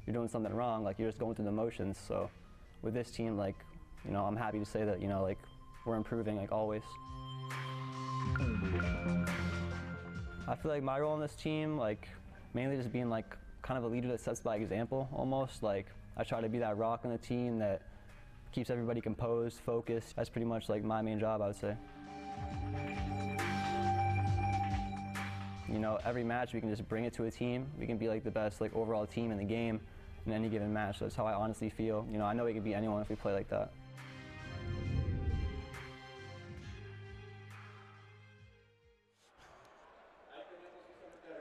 you're doing something wrong. Like, you're just going through the motions. So with this team, like, you know, I'm happy to say that, you know, like, we're improving, like, always. I feel like my role in this team, like, mainly just being, like, kind of a leader that sets by example, almost. Like, I try to be that rock on the team that keeps everybody composed, focused. That's pretty much, like, my main job, I would say. You know, every match we can just bring it to a team. We can be like the best, like, overall team in the game in any given match. That's how I honestly feel. You know, I know we can beat anyone if we play like that.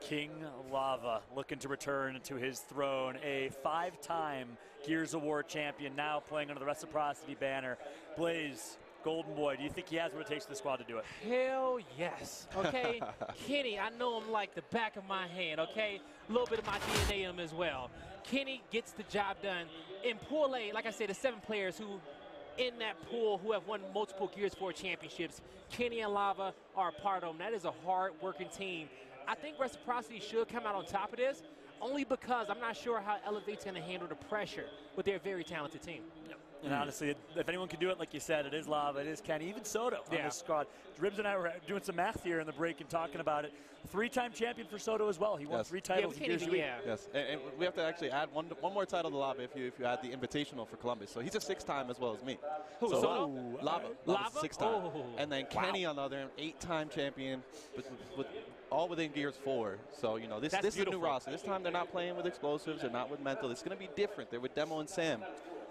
King Lava looking to return to his throne, a 5-time Gears of War champion, now playing under the Reciprocity banner. Blaze, Golden Boy, do you think he has what it takes for the squad to do it? Hell yes. Okay, Kenny, I know him like the back of my hand, okay? A little bit of my DNA in him as well. Kenny gets the job done. In Pool A, like I said, the 7 players who in that pool who have won multiple Gears 4 championships. Kenny and Lava are a part of them. That is a hard-working team. I think Reciprocity should come out on top of this, only because I'm not sure how Elevate's going to handle the pressure with their very talented team. Yep. And honestly, if anyone can do it, like you said, it is Lava, it is Kenny, even Soto on this squad. Ribs and I were doing some math here in the break and talking about it. 3-time champion for Soto as well. He won 3 titles in Gears of War. Yes, and we have to actually add one more title to Lava if you add the Invitational for Columbus. So he's a 6-time as well as me. Who, so Soto? Lava? 6-time. Oh. And then Kenny on the other end, 8-time champion, all within Gears 4. So, you know, this is a new roster. This time they're not playing with explosives. They're not with mental. It's going to be different. They're with Demo and Sam.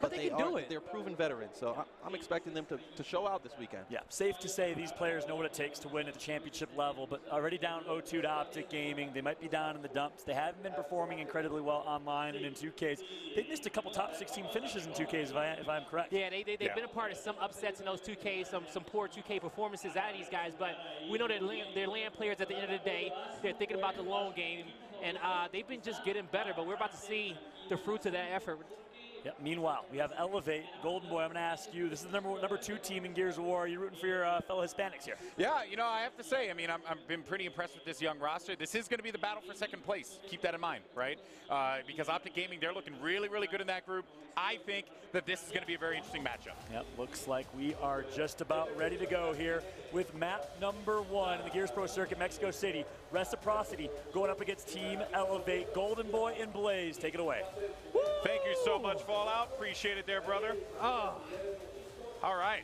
But they can do it. They're proven veterans, so I'm expecting them to show out this weekend. Yeah, safe to say these players know what it takes to win at the championship level, but already down 0-2 to Optic Gaming. They might be down in the dumps. They haven't been performing incredibly well online and in 2Ks. They've missed a couple top 16 finishes in 2Ks, if I'm correct. Yeah, they've been a part of some upsets in those 2Ks, some poor 2K performances out of these guys, but we know they're land players at the end of the day. They're thinking about the long game, and they've been just getting better, but we're about to see the fruits of that effort. Yep. Meanwhile, we have Elevate. Golden Boy, I'm going to ask you, this is the number 2 team in Gears of War. Are you rooting for your fellow Hispanics here? Yeah, you know, I have to say, I mean, I've been pretty impressed with this young roster. This is going to be the battle for second place. Keep that in mind, right? Because Optic Gaming, they're looking really, really good in that group. I think that this is going to be a very interesting matchup. Yep, looks like we are just about ready to go here with map number 1 in the Gears Pro Circuit, Mexico City. Reciprocity going up against Team Elevate. Golden Boy and Blaze, take it away. Woo! Thank you so much, Fallout. Appreciate it there, brother. Oh. All right.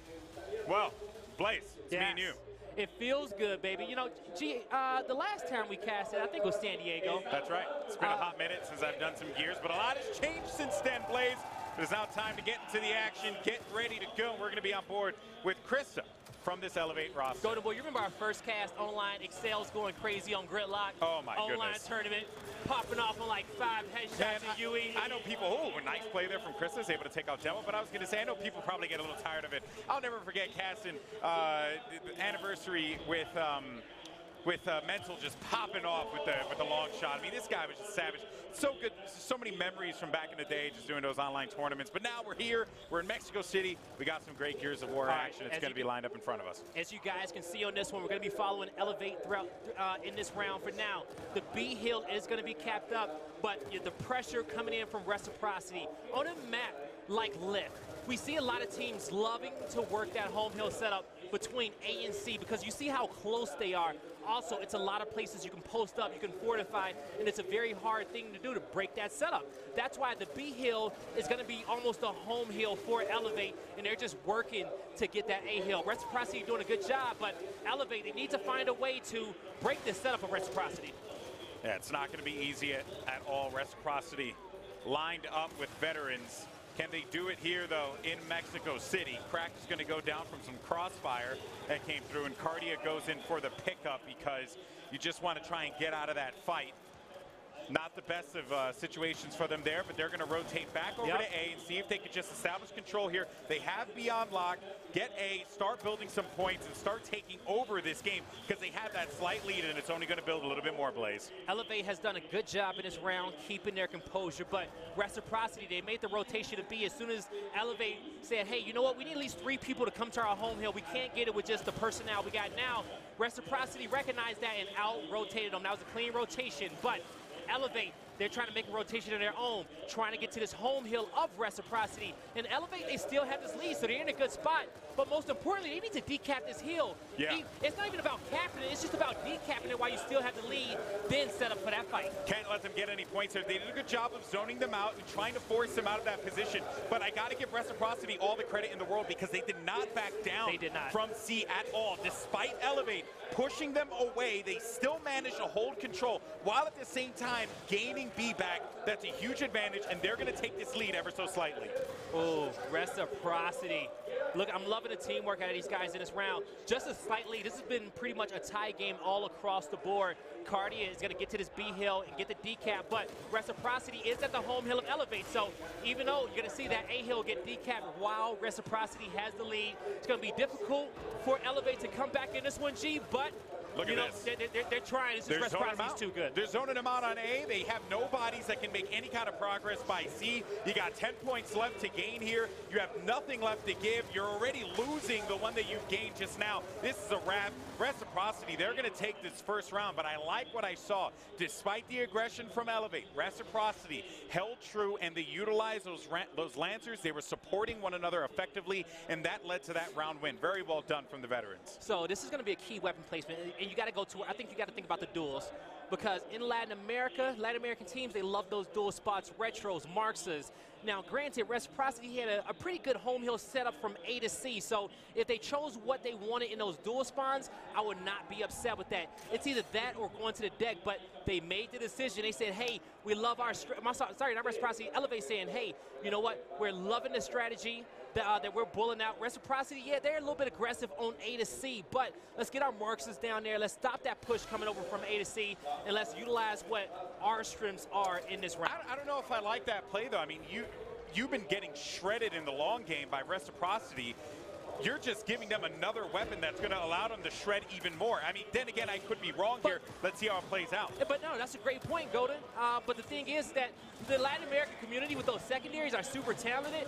Well, Blaze, it's me and you. It feels good, baby. You know, the last time we casted, I think it was San Diego. That's right. It's been a hot minute since I've done some Gears, but a lot has changed since then, Blaze. It is now time to get into the action, get ready to go. We're going to be on board with Krista from this Elevate roster. Golden Boy, you remember our first cast online, Excel's going crazy on Gridlock? Oh, my online goodness. Tournament, popping off on like 5 headshots at UE. I know people, a nice play there from Krista, able to take out Demo, but I was going to say, I know people probably get a little tired of it. I'll never forget casting the anniversary with Mental just popping off with the long shot. I mean, this guy was just savage. So good. So many memories from back in the day just doing those online tournaments. But now we're here. We're in Mexico City. We got some great Gears of War action. It's going to be lined up in front of us. As you guys can see on this one, we're going to be following Elevate throughout in this round for now. The B hill is going to be capped up, but the pressure coming in from Reciprocity on a map like Lift. We see a lot of teams loving to work that home hill setup between A and C because you see how close they are. Also, it's a lot of places you can post up, you can fortify, and it's a very hard thing to do to break that setup. That's why the B hill is going to be almost a home hill for Elevate, and they're just working to get that A hill. Reciprocity doing a good job, but Elevate, they need to find a way to break this setup of Reciprocity. Yeah, it's not going to be easy at all. Reciprocity lined up with veterans. Can they do it here, though, in Mexico City? Crack is going to go down from some crossfire that came through, and Cardia goes in for the pickup because you just want to try and get out of that fight. Not the best of situations for them there, but they're going to rotate back over to A and see if they can just establish control here. They have B on lock. Get A, start building some points, and start taking over this game because they have that slight lead, and it's only going to build a little bit more, Blaze. Elevate has done a good job in this round keeping their composure, but Reciprocity, they made the rotation to B as soon as Elevate said, hey, you know what, we need at least 3 people to come to our home hill. We can't get it with just the personnel we got now. Reciprocity recognized that and out-rotated them. That was a clean rotation, but Elevate They're trying to make a rotation of their own, trying to get to this home hill of Reciprocity. And Elevate, they still have this lead, so they're in a good spot. But most importantly, they need to decap this hill. Yeah. It's not even about capping it, it's just about decapping it while you still have the lead, then set up for that fight. Can't let them get any points here. They did a good job of zoning them out and trying to force them out of that position. But I got to give Reciprocity all the credit in the world because they did not back down from C at all. Despite Elevate pushing them away, they still managed to hold control while at the same time gaining B back. That's a huge advantage, and they're going to take this lead ever so slightly. Oh, Reciprocity. Look, I'm loving the teamwork out of these guys in this round. Just a slight lead. This has been pretty much a tie game all across the board. Cardia is going to get to this B hill and get the decap, but Reciprocity is at the home hill of Elevate. So even though you're going to see that A hill get decapped while Reciprocity has the lead, it's going to be difficult for Elevate to come back in this one, G, but Look at this. They're trying. It's just Reciprocity's too good. They're zoning them out on A. They have no bodies that can make any kind of progress by C. You got 10 points left to gain here. You have nothing left to give. You're already losing the one that you've gained just now. This is a wrap. Reciprocity, they're going to take this first round, but I like what I saw. Despite the aggression from Elevate, Reciprocity held true, and they utilized those Lancers. They were supporting one another effectively, and that led to that round win. Very well done from the veterans. So this is going to be a key weapon placement, and you got to go to, I think you got to think about the duels, because in Latin American teams, they love those dual spots, retros, Marxes. Now, granted, Reciprocity had a pretty good home hill setup from A to C, so if they chose what they wanted in those dual spawns, I would not be upset with that. It's either that or going to the deck, but they made the decision. They said, hey, we love our, sorry, not Reciprocity, Elevate saying, hey, you know what, we're loving the strategy that we're bulling out. Reciprocity, yeah, they're a little bit aggressive on A to C, but let's get our Marxes down there. Let's stop that push coming over from A to C, and let's utilize what our strengths are in this round. I don't know if I like that play, though. I mean, you've been getting shredded in the long game by Reciprocity. You're just giving them another weapon that's going to allow them to shred even more. I mean, then again, I could be wrong here. Let's see how it plays out. But no, that's a great point, Golden. But the thing is that the Latin American community with those secondaries are super talented.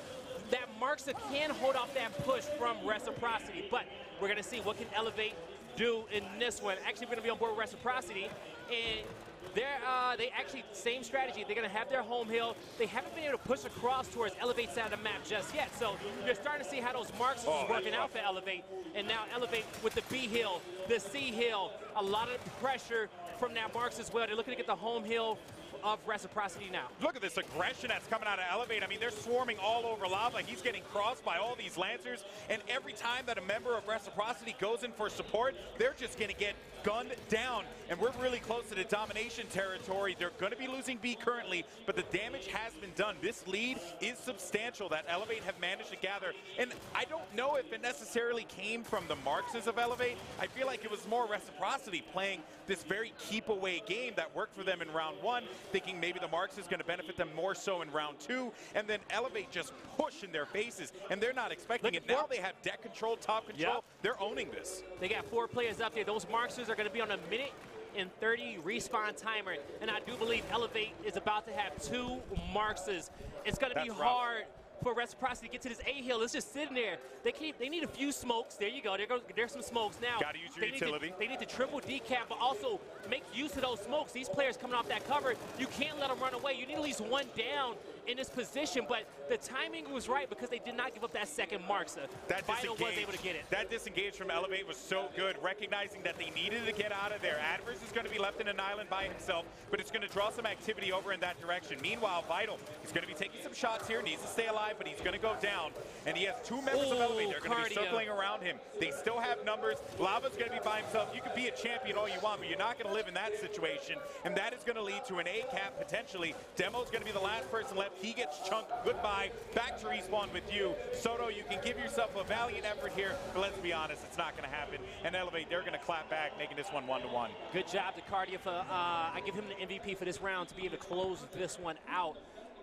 That Marxa can hold off that push from Reciprocity, but we're going to see what can Elevate do in this one. Actually, we're going to be on board with Reciprocity, and they actually, same strategy. They're going to have their home hill. They haven't been able to push across towards Elevate side of the map just yet, so you're starting to see how those Marxes is working out for Elevate, and now Elevate with the B hill, the C hill, a lot of pressure from that Marx as well. They're looking to get the home hill of Reciprocity now. Look at this aggression that's coming out of Elevate. I mean, they're swarming all over Lava. He's getting crossed by all these Lancers, and every time that a member of Reciprocity goes in for support, they're just going to get gunned down, and we're really close to the domination territory. They're going to be losing B currently, but the damage has been done. This lead is substantial that Elevate have managed to gather, and I don't know if it necessarily came from the Marxes of Elevate. I feel like it was more Reciprocity playing this very keep-away game that worked for them in round one, thinking maybe the Marx is going to benefit them more so in round two, and then Elevate just push in their faces, and they're not expecting it. Now they have deck control, top control. Yep. They're owning this. They got 4 players up there. Those Marxers are going to be on a minute and 30 respawn timer, and I do believe Elevate is about to have 2 Marxes. It's going to be hard for Reciprocity to get to this A hill. It's just sitting there. They need a few smokes. There you go. There's some smokes now. Got to use your utility. They need to triple decap, but also make use of those smokes. These players coming off that cover, you can't let them run away. You need at least 1 down in this position, but the timing was right because they did not give up that second Marxa. Vital was able to get it. That disengage from Elevate was so good, recognizing that they needed to get out of there. Adverse is going to be left in an island by himself, but it's going to draw some activity over in that direction. Meanwhile, Vital is going to be taking some shots here, needs to stay alive, but he's going to go down, and he has 2 members of Elevate. They're going to be circling around him. They still have numbers. Lava's going to be by himself. You can be a champion all you want, but you're not going to live in that situation, and that is going to lead to an A cap potentially. Demo's going to be the last person left. He gets chunked. Goodbye. Back to respawn with you. Soto, you can give yourself a valiant effort here, but let's be honest, it's not going to happen. And Elevate, they're going to clap back, making this one 1-1. Good job to Cardia. I give him the MVP for this round to be able to close this one out.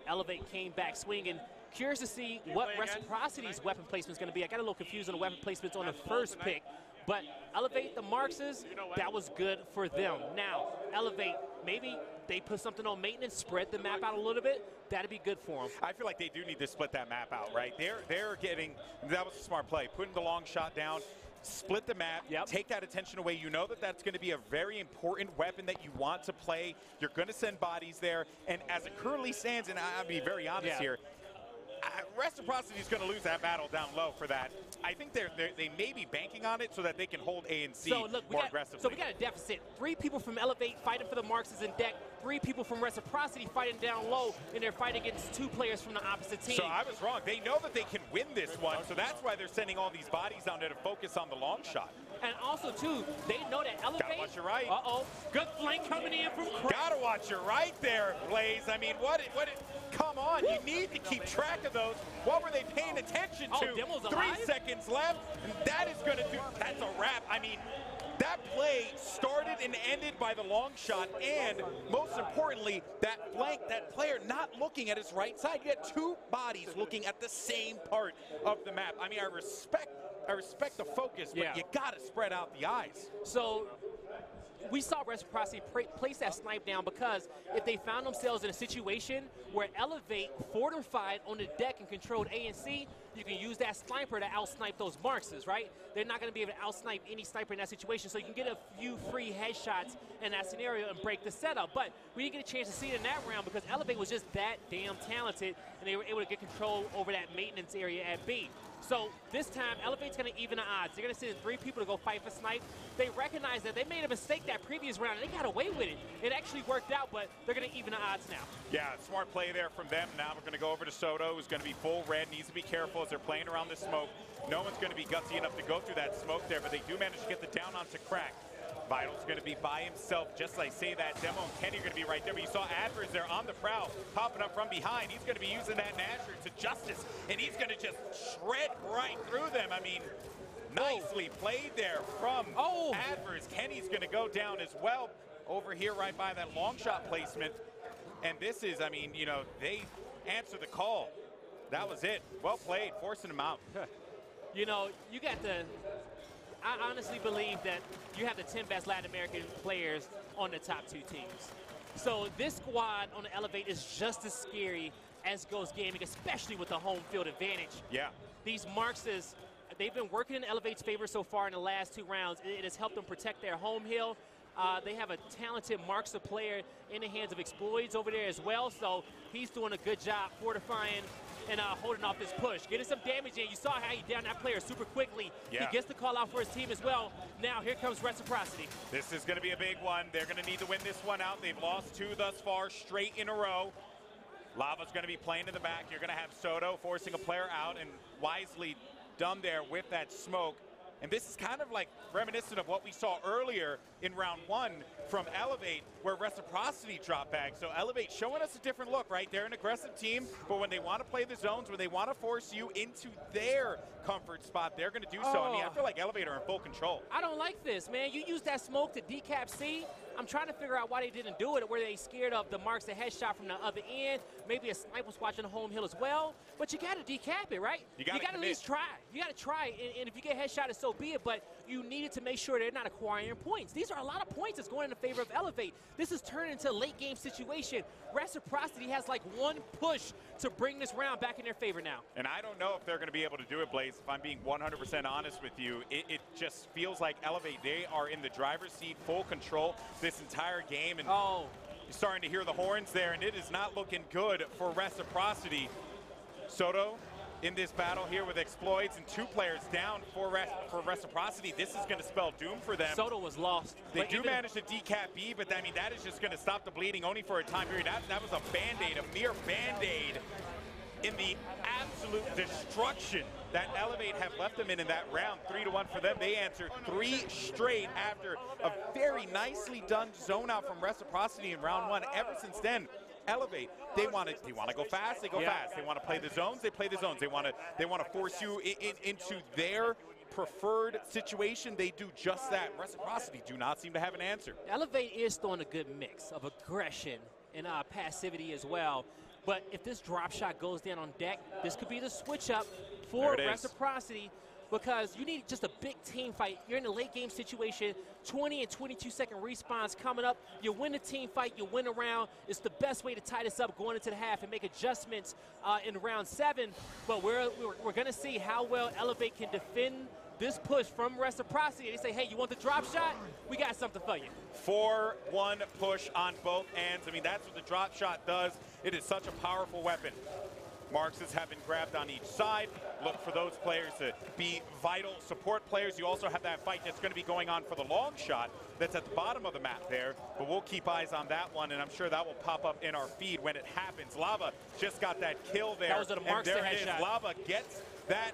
Elevate came back swinging. Curious to see what Reciprocity's weapon placement is going to be. I got a little confused on the weapon placements on the first pick, but Elevate, the Marxes, that was good for them. Now, Elevate, maybe they put something on maintenance, spread the map out a little bit. That'd be good for them. I feel like they do need to split that map out, right? They're getting, that was a smart play, putting the long shot down. split the map, take that attention away. You know that that's going to be a very important weapon that you want to play. You're going to send bodies there. And as it currently stands, and I'll be very honest here, Reciprocity is going to lose that battle down low for that. I think they may be banking on it so that they can hold A and C more aggressively. So we got a deficit. 3 people from Elevate fighting for the marks is in deck. 3 people from Reciprocity fighting down low, and they're fighting against 2 players from the opposite team. So I was wrong. They know that they can win this one, so that's why they're sending all these bodies down there to focus on the long shot. And also, too, they know that Elevate... Gotta watch your right. Uh-oh. Good flank coming in from Crack. Gotta watch your right there, Blaze. I mean, come on, you need to keep track of those. What were they paying attention to? Demo's 3 alive? seconds left, and that is gonna do... That's a wrap. I mean, that play started and ended by the long shot, and most importantly, that flank, that player not looking at his right side. You had 2 bodies looking at the same part of the map. I mean, I respect the focus, but you gotta spread out the eyes. So we saw Reciprocity place that snipe down because if they found themselves in a situation where Elevate fortified on the deck and controlled A and C, you can use that sniper to out-snipe those marksers, right? They're not going to be able to out-snipe any sniper in that situation, so you can get a few free headshots in that scenario and break the setup. But we didn't get a chance to see it in that round because Elevate was just that damn talented, and they were able to get control over that maintenance area at B. So this time, Elevate's going to even the odds. They're going to send 3 people to go fight for snipe. They recognize that they made a mistake that previous round, and they got away with it. It actually worked out, but they're going to even the odds now. Yeah, smart play there from them. Now we're going to go over to Soto, who's going to be full red. Needs to be careful as they're playing around the smoke. No one's going to be gutsy enough to go through that smoke there, but they do manage to get the down onto Crack. Vital's going to be by himself, just like say that. Demo and Kenny are going to be right there, but you saw Advers there on the prowl, popping up from behind. He's going to be using that Nasher to justice, and he's going to just shred right through them. I mean, nicely played there from Advers. Kenny's going to go down as well over here right by that long shot placement. And this is, I mean, you know, they answer the call. That was it. Well played, forcing him out. You know, you got the... I honestly believe that you have the 10 best Latin American players on the top 2 teams. So this squad on the Elevate is just as scary as Ghost Gaming, especially with the home field advantage. Yeah. These Marxes, they've been working in Elevate's favor so far in the last 2 rounds. It has helped them protect their home hill. They have a talented Marxer player in the hands of Exploits over there as well, so he's doing a good job fortifying and holding off this push. Getting some damage in. You saw how he downed that player super quickly. Yeah. He gets the call out for his team as well. Now here comes Reciprocity. This is going to be a big one. They're going to need to win this one out. They've lost 2 thus far straight in a row. Lava's going to be playing in the back. You're going to have Soto forcing a player out, and wisely done there with that smoke. And this is kind of like reminiscent of what we saw earlier in round 1 from Elevate, where Reciprocity dropped back. So Elevate showing us a different look, right? They're an aggressive team, but when they want to play the zones, when they want to force you into their comfort spot, they're going to do so. I mean, I feel like Elevate are in full control. I don't like this, man. You use that smoke to decap C. I'm trying to figure out why they didn't do it. Were they scared of the marks that headshot from the other end? Maybe a sniper was watching the home hill as well. But you got to decap it, right? You got to at least try. You got to try. And if you get headshotted, so be it. But you needed to make sure they're not acquiring points. These are a lot of points that's going in favor of Elevate. This is turning into a late game situation. Reciprocity has like 1 push to bring this round back in their favor now. And I don't know if they're going to be able to do it, Blaze. If I'm being 100% honest with you, it just feels like Elevate, they are in the driver's seat, full control this entire game. And you're starting to hear the horns there, and it is not looking good for Reciprocity. Soto in this battle here with Exploits and 2 players down for Reciprocity. This is going to spell doom for them. Soto was lost. They do manage to decap B, but I mean, that is just going to stop the bleeding only for a time period. That was a Band-Aid, a mere Band-Aid in the absolute destruction that Elevate have them in that round. 3-1 for them. They answered 3 straight after a very nicely done zone out from Reciprocity in round 1. Ever since then, Elevate, they want to go fast, they go fast. They want to play the zones, they play the zones. They want to force you into their preferred situation. They do just that. Reciprocity do not seem to have an answer. Elevate is throwing a good mix of aggression and passivity as well. But if this drop shot goes down on deck, this could be the switch up for Reciprocity, because you need just a big team fight. You're in a late game situation, 20 and 22 second respawns coming up. You win the team fight, you win a round. It's the best way to tie this up going into the half and make adjustments in round 7. But we're going to see how well Elevate can defend this push from Reciprocity. They say, hey, you want the drop shot? We got something for you. 4-1 push on both ends. I mean, that's what the drop shot does. It is such a powerful weapon. Marxes have been grabbed on each side. Look for those players to be vital support players. You also have that fight that's going to be going on for the long shot that's at the bottom of the map there. But we'll keep eyes on that one, and I'm sure that will pop up in our feed when it happens. Lava just got that kill there. That was a Marx and there it headshot. is. Lava gets that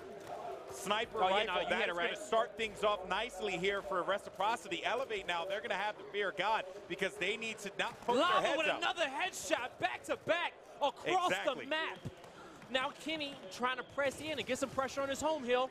sniper rifle. Yeah, no, That's going to start things off nicely here for Reciprocity. Elevate now, they're going to have the fear of God because they need to not poke their Lava heads with up. another headshot back to back across the map. Now Kenny trying to press in and get some pressure on his home hill.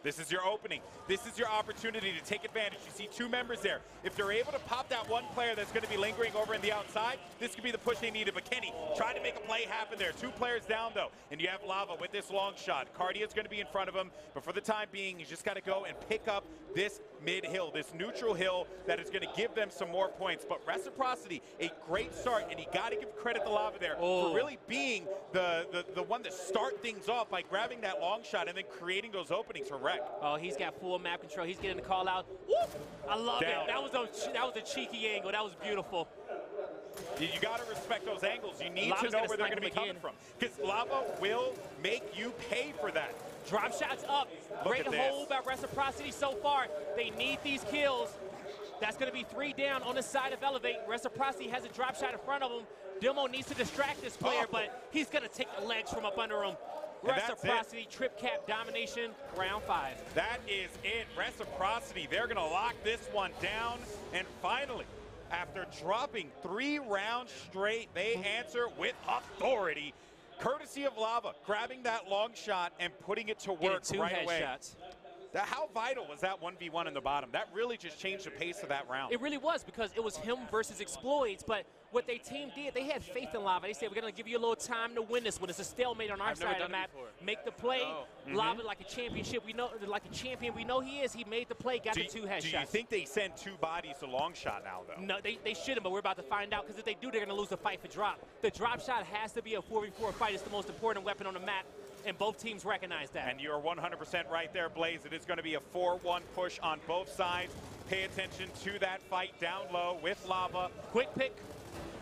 This is your opening. This is your opportunity to take advantage. You see two members there. If they're able to pop that one player that's going to be lingering over in the outside, this could be the push they needed. But Kenny trying to make a play happen there. Two players down, though. And you have Lava with this long shot. Cardia's going to be in front of him. But for the time being, he's just got to go and pick up this mid-hill, this neutral hill that is going to give them some more points. But Reciprocity, a great start. And you got to give credit to Lava there for really being the one to start things off by grabbing that long shot and then creating those openings for Rec. Oh, he's got full map control. He's getting the call out. Woo! I love it. That was a cheeky angle. That was beautiful. You got to respect those angles. You need to know where they're going to be coming from. Because Lava will make you pay for that. Drop shots up. Great hold by Reciprocity so far. They need these kills. That's going to be 3 down on the side of Elevate. Reciprocity has a drop shot in front of him. Demo needs to distract this player, but he's going to take the legs from up under him. Reciprocity, trip cap domination, round 5. That is it. Reciprocity, they're going to lock this one down. And finally, after dropping 3 rounds straight, they answer with authority. Courtesy of Lava, grabbing that long shot and putting it to work right away. How vital was that 1v1 in the bottom? That really just changed the pace of that round. It really was, because it was him versus Exploits, but what their team did, they had faith in Lava. They said, we're going to give you a little time to win this one. It's a stalemate on our side of the map. Make the play. Lava, like a championship, we know, like a champion we know he is, he made the play, got the 2 headshots. Do you think they send 2 bodies to long shot now, though? No, they shouldn't, but we're about to find out, because if they do, they're going to lose the fight for drop. The drop shot has to be a 4v4 fight. It's the most important weapon on the map, and both teams recognize that. And you're 100% right there, Blaze. It is going to be a 4-1 push on both sides. Pay attention to that fight down low with Lava. Quick pick.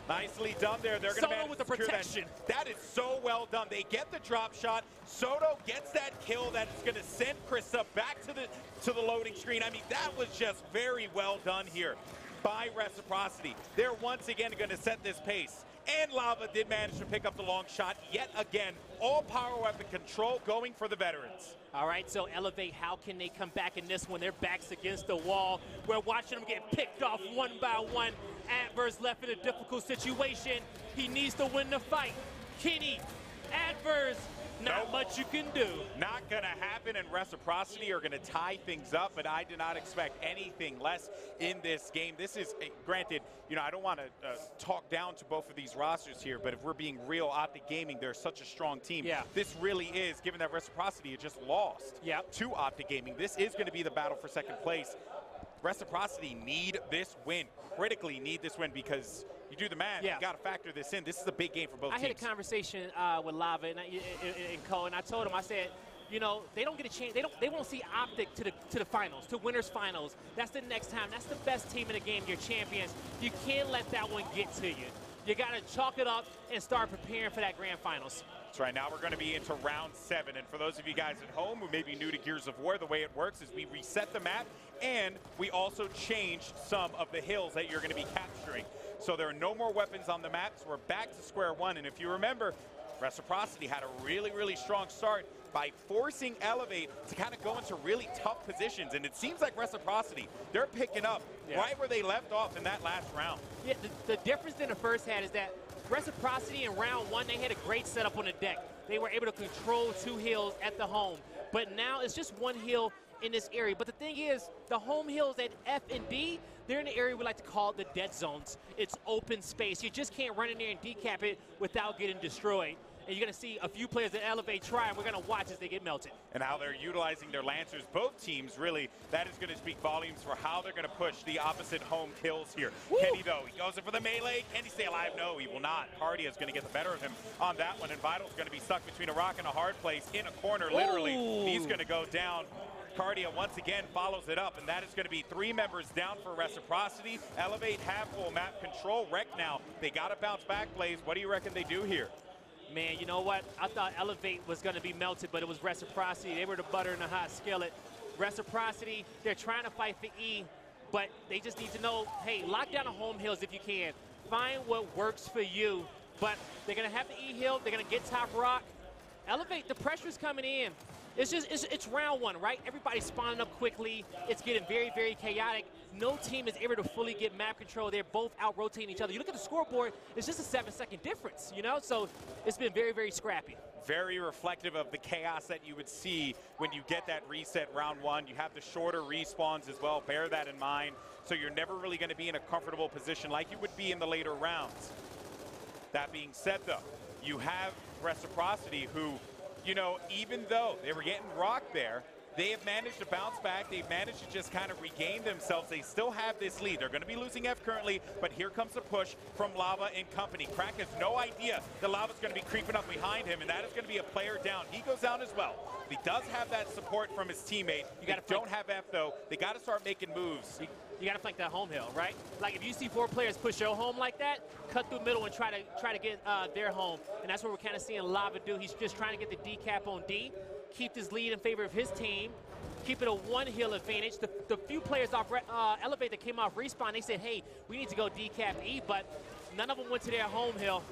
Nicely done there. They're going to manage with the protection. That is so well done. They get the drop shot. Soto gets that kill that is going to send Krista back to the loading screen. I mean, that was just very well done here by Reciprocity. They're once again going to set this pace. And Lava did manage to pick up the long shot yet again. All power weapon control going for the veterans. All right, so Elevate, how can they come back in this one? Their back's against the wall. We're watching them get picked off one by one. Adverse left in a difficult situation. He needs to win the fight. Kenny, Adverse, not much you can do. Not going to happen, and Reciprocity are going to tie things up, but I did not expect anything less in this game. This is, granted, you know, I don't want to talk down to both of these rosters here, but if we're being real, Optic Gaming, they're such a strong team. Yeah. This really is, given that Reciprocity had just lost to Optic Gaming, this is going to be the battle for second place. Reciprocity need this win, critically need this win, because you do the math, you got to factor this in. This is a big game for both teams. I had a conversation with Lava and Cole, and I told him, I said, you know, they don't get a chance. They won't see Optic to the finals, to winners finals. That's the next time. That's the best team in the game. You're champions. You can't let that one get to you. You got to chalk it up and start preparing for that grand finals. That's right. Now we're going to be into round 7. And for those of you guys at home who may be new to Gears of War, the way it works is we reset the map, and we also changed some of the hills that you're going to be capturing. So there are no more weapons on the map, so we're back to square one. And if you remember, Reciprocity had a really, really strong start by forcing Elevate to kind of go into really tough positions. And it seems like Reciprocity, they're picking up right where they left off in that last round. Yeah, the difference in the first half is that Reciprocity in round 1, they had a great setup on the deck. They were able to control 2 hills at the home. But now it's just 1 hill in this area. But the thing is, the home hills at F and D, they're in the area we like to call the dead zones. It's open space. You just can't run in there and decap it without getting destroyed. And you're going to see a few players that Elevate try, and we're going to watch as they get melted. And how they're utilizing their Lancers. Both teams, really, that is going to speak volumes for how they're going to push the opposite home kills here. Woo! Kenny, though, he goes in for the melee. Can he stay alive? No, he will not. Cardia is going to get the better of him on that one, and Vital's going to be stuck between a rock and a hard place in a corner, literally. Ooh. He's going to go down. Cardia once again follows it up, and that is going to be 3 members down for Reciprocity. Elevate have full map control. Wreck now. They got to bounce back, Blaze. What do you reckon they do here? Man, you know what? I thought Elevate was going to be melted, but it was Reciprocity. They were the butter in the hot skillet. Reciprocity, they're trying to fight for E, but they just need to know, hey, lock down the home hills if you can. Find what works for you, but they're going to have the E hill. They're going to get top rock. Elevate, the pressure's coming in. It's round 1, right? Everybody's spawning up quickly. It's getting very, very chaotic. No team is able to fully get map control. They're both out-rotating each other. You look at the scoreboard, it's just a 7-second difference, you know? So it's been very, very scrappy. Very reflective of the chaos that you would see when you get that reset round 1. You have the shorter respawns as well. Bear that in mind. So you're never really going to be in a comfortable position like you would be in the later rounds. That being said, though, you have Reciprocity who, you know, even though they were getting rocked there, they have managed to bounce back. They've managed to just kind of regain themselves. They still have this lead. They're going to be losing F currently, but here comes the push from Lava and company. Crack has no idea that Lava's going to be creeping up behind him, and that is going to be a player down. He goes down as well. He does have that support from his teammate. They don't have F, though. They got to start making moves. You got to flank that home hill, right? Like, if you see 4 players push your home like that, cut through middle and try to get their home. And that's what we're kind of seeing Lava do. He's just trying to get the decap on D, keep his lead in favor of his team, keep it a 1 hill advantage. The few players off Elevate that came off Respawn, they said, hey, we need to go decap E, but none of them went to their home hill.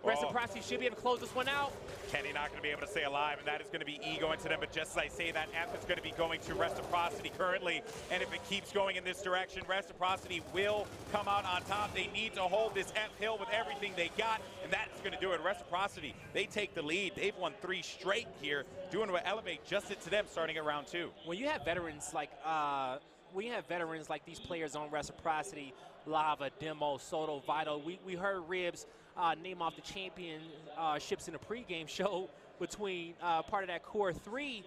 Reciprocity should be able to close this one out. Kenny not going to be able to stay alive, and that is going to be E going to them. But just as I say that, F is going to be going to Reciprocity currently. And if it keeps going in this direction, Reciprocity will come out on top. They need to hold this F hill with everything they got, and that is going to do it. Reciprocity, they take the lead. They've won 3 straight here, doing what Elevate just did to them starting at round 2. When you have veterans like these players on Reciprocity, Lava, Demo, Soto, Vital, we heard Ribs name off the championships in the pregame show between part of that core 3.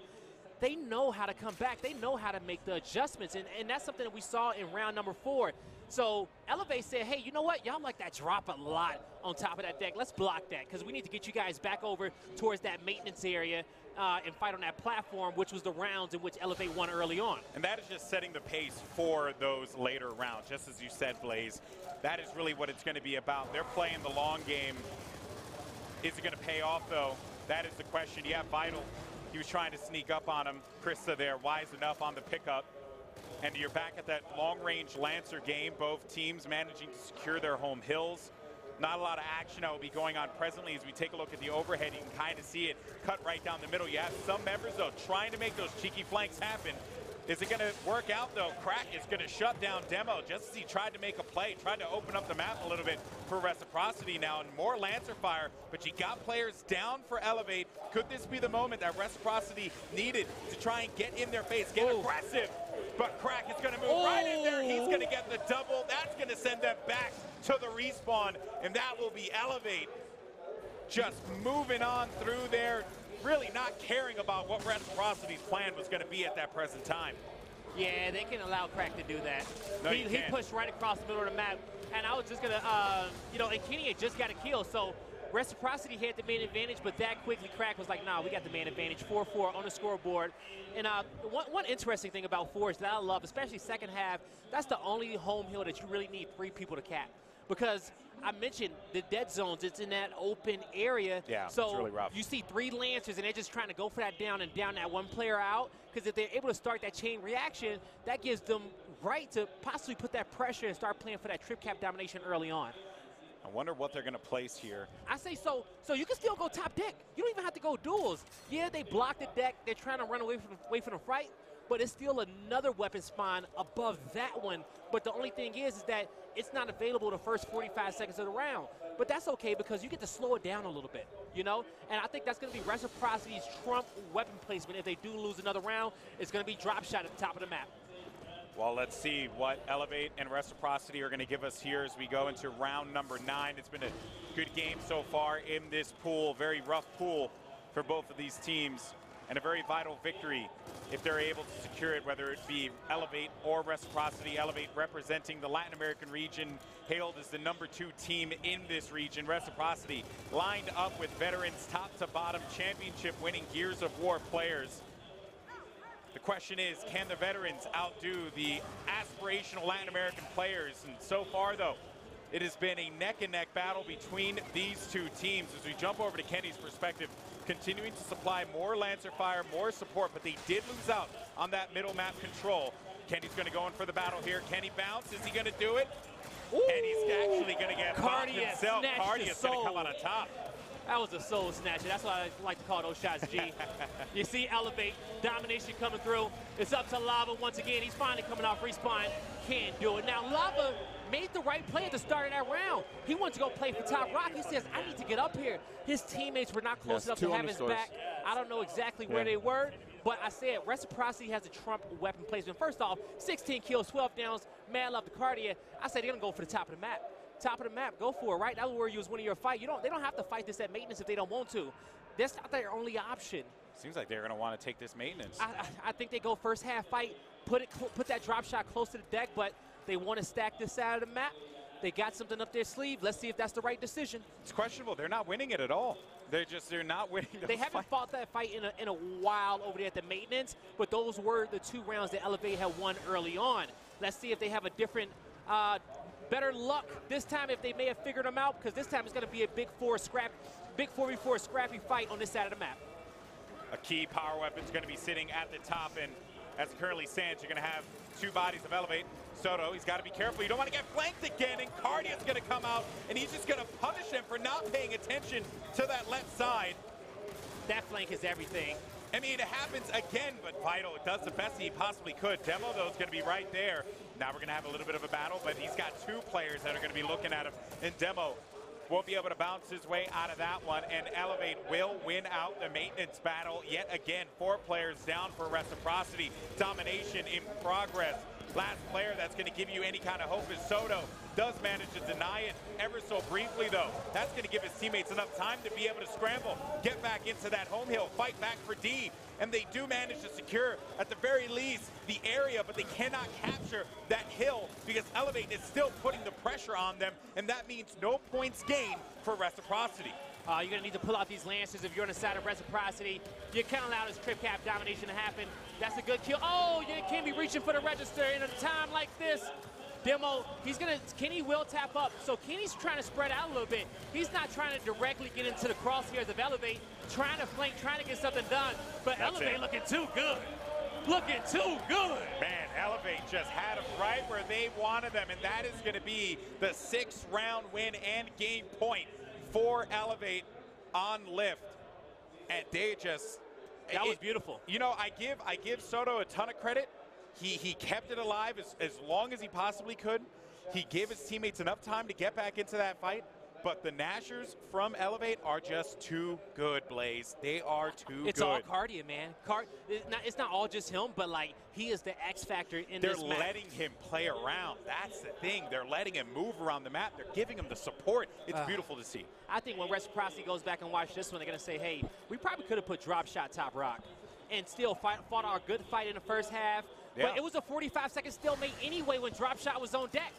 They know how to come back. They know how to make the adjustments, and that's something that we saw in round number 4. So Elevate said, hey, you know what? Y'all like that drop a lot on top of that deck. Let's block that, because we need to get you guys back over towards that maintenance area and fight on that platform, which was the rounds in which Elevate won early on. And that is just setting the pace for those later rounds, just as you said, Blaze. That is really what it's going to be about. They're playing the long game. Is it going to pay off, though? That is the question. Yeah, Vital, he was trying to sneak up on him. Krista there, wise enough on the pickup. And you're back at that long-range Lancer game. Both teams managing to secure their home hills. Not a lot of action that will be going on presently. As we take a look at the overhead, you can kind of see it cut right down the middle. You have some members, though, trying to make those cheeky flanks happen. Is it going to work out, though? Crack is going to shut down Demo just as he tried to make a play, tried to open up the map a little bit for Reciprocity now, and more Lancer fire, but you got players down for Elevate. Could this be the moment that Reciprocity needed to try and get in their face, get aggressive? But Crack is going to move right in there. He's going to get the double. That's going to send them back to the respawn, and that will be Elevate just moving on through there, really not caring about what Reciprocity's plan was going to be at that present time. Yeah, they can allow Crack to do that. No, he pushed right across the middle of the map, and I was just going to, you know, and Kenny had just got a kill, so Reciprocity had the main advantage, but that quickly Crack was like, nah, we got the main advantage. 4-4 on the scoreboard. And one interesting thing about Forge that I love, especially second half, that's the only home hill that you really need 3 people to cap. Because I mentioned the dead zones, it's in that open area. Yeah, so it's really rough. You see 3 Lancers, and they're just trying to go for that down and down that one player out. Because if they're able to start that chain reaction, that gives them right to possibly put that pressure and start playing for that trip cap domination early on. I wonder what they're going to place here. I say so you can still go top deck. You don't even have to go duels. Yeah, they block the deck. They're trying to run away from the fight, but it's still another weapon spawn above that one. But the only thing is that it's not available the first 45 seconds of the round. But that's okay because you get to slow it down a little bit, you know? And I think that's going to be Reciprocity's trump weapon placement. If they do lose another round, it's going to be drop shot at the top of the map. Well, let's see what Elevate and Reciprocity are going to give us here as we go into round number 9. It's been a good game so far in this pool. Very rough pool for both of these teams, and a very vital victory if they're able to secure it, whether it be Elevate or Reciprocity. Elevate representing the Latin American region, hailed as the #2 team in this region. Reciprocity lined up with veterans top to bottom, championship winning Gears of War players. The question is, can the veterans outdo the aspirational Latin American players? And so far, though, it has been a neck-and-neck battle between these two teams. As we jump over to Kenny's perspective, continuing to supply more Lancer fire, more support, but they did lose out on that middle map control. Kenny's going to go in for the battle here. Kenny bounce. Is he going to do it? Ooh. And he's actually going to get bombed himself. Cardia's going to come out on top. That was a soul snatcher. That's what I like to call those shots, G. You see Elevate, domination coming through. It's up to Lava once again. He's finally coming off respawn. Can't do it. Now, Lava made the right play at the start of that round. He wanted to go play for top rock. He says, I need to get up here. His teammates were not close enough to have his back. I don't know exactly where they were, but I said Reciprocity has a trump weapon placement. First off, 16 kills, 12 downs, mad love to Cardia. I said they're going to go for the top of the map. Top of the map, go for it, right? That was where you was winning your fight. They don't have to fight this at maintenance if they don't want to. That's not their only option. Seems like they're going to want to take this maintenance. I think they go first half fight, put that drop shot close to the deck, but they want to stack this side of the map. They got something up their sleeve. Let's see if that's the right decision. It's questionable. They're not winning it at all. They're not winning. They haven't fought that fight in a while over there at the maintenance, but those were the 2 rounds that Elevate had won early on. Let's see if they have a different better luck this time, if they may have figured them out, because this time it's going to be a big 4v4 scrappy fight on this side of the map. A key power weapon is going to be sitting at the top, and as it currently stands, you're going to have 2 bodies of Elevate. Soto, he's got to be careful. You don't want to get flanked again, and Cardia's going to come out, and he's just going to punish him for not paying attention to that left side. That flank is everything. I mean, it happens again, but Vital does the best he possibly could. Demo, though, is going to be right there. Now we're going to have a little bit of a battle, but he's got 2 players that are going to be looking at him. And Demo won't be able to bounce his way out of that one, and Elevate will win out the maintenance battle yet again. 4 players down for Reciprocity. Domination in progress. Last player that's going to give you any kind of hope is Soto. Does manage to deny it ever so briefly, though. That's going to give his teammates enough time to be able to scramble, get back into that home hill, fight back for D. And they do manage to secure, at the very least, the area, but they cannot capture that hill because Elevate is still putting the pressure on them, and that means no points gained for Reciprocity. You're going to need to pull out these Lancers if you're on the side of Reciprocity. You can't allow this trip cap domination to happen. That's a good kill. Oh, you can't be reaching for the register in a time like this. Demo, Kenny will tap up. So Kenny's trying to spread out a little bit. He's not trying to directly get into the crosshairs of Elevate, trying to flank, trying to get something done. But Elevate looking too good. Looking too good. Man, Elevate just had them right where they wanted them, and that is going to be the 6th round win and game point for Elevate on Lift. And they just... That was beautiful. You know, I give Soto a ton of credit. He kept it alive as long as he possibly could. He gave his teammates enough time to get back into that fight. But the Nashers from Elevate are just too good, Blaze. They are too good. It's all Cardia, man. It's not all just him, but, like, he is the X factor in this map. They're letting him play around. That's the thing. They're letting him move around the map. They're giving him the support. It's beautiful to see. I think when Reciprocity goes back and watch this one, they're going to say, hey, we probably could have put drop shot top rock and still fought our good fight in the first half. Yeah. But it was a 45-second stalemate anyway when drop shot was on deck.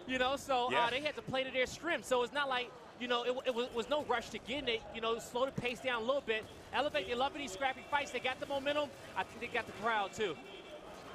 You know, so they had to play to their strength. So it's not like, you know, it was no rush to get it. You know, slow the pace down a little bit. Elevate, they love these scrappy fights. They got the momentum. I think they got the crowd, too.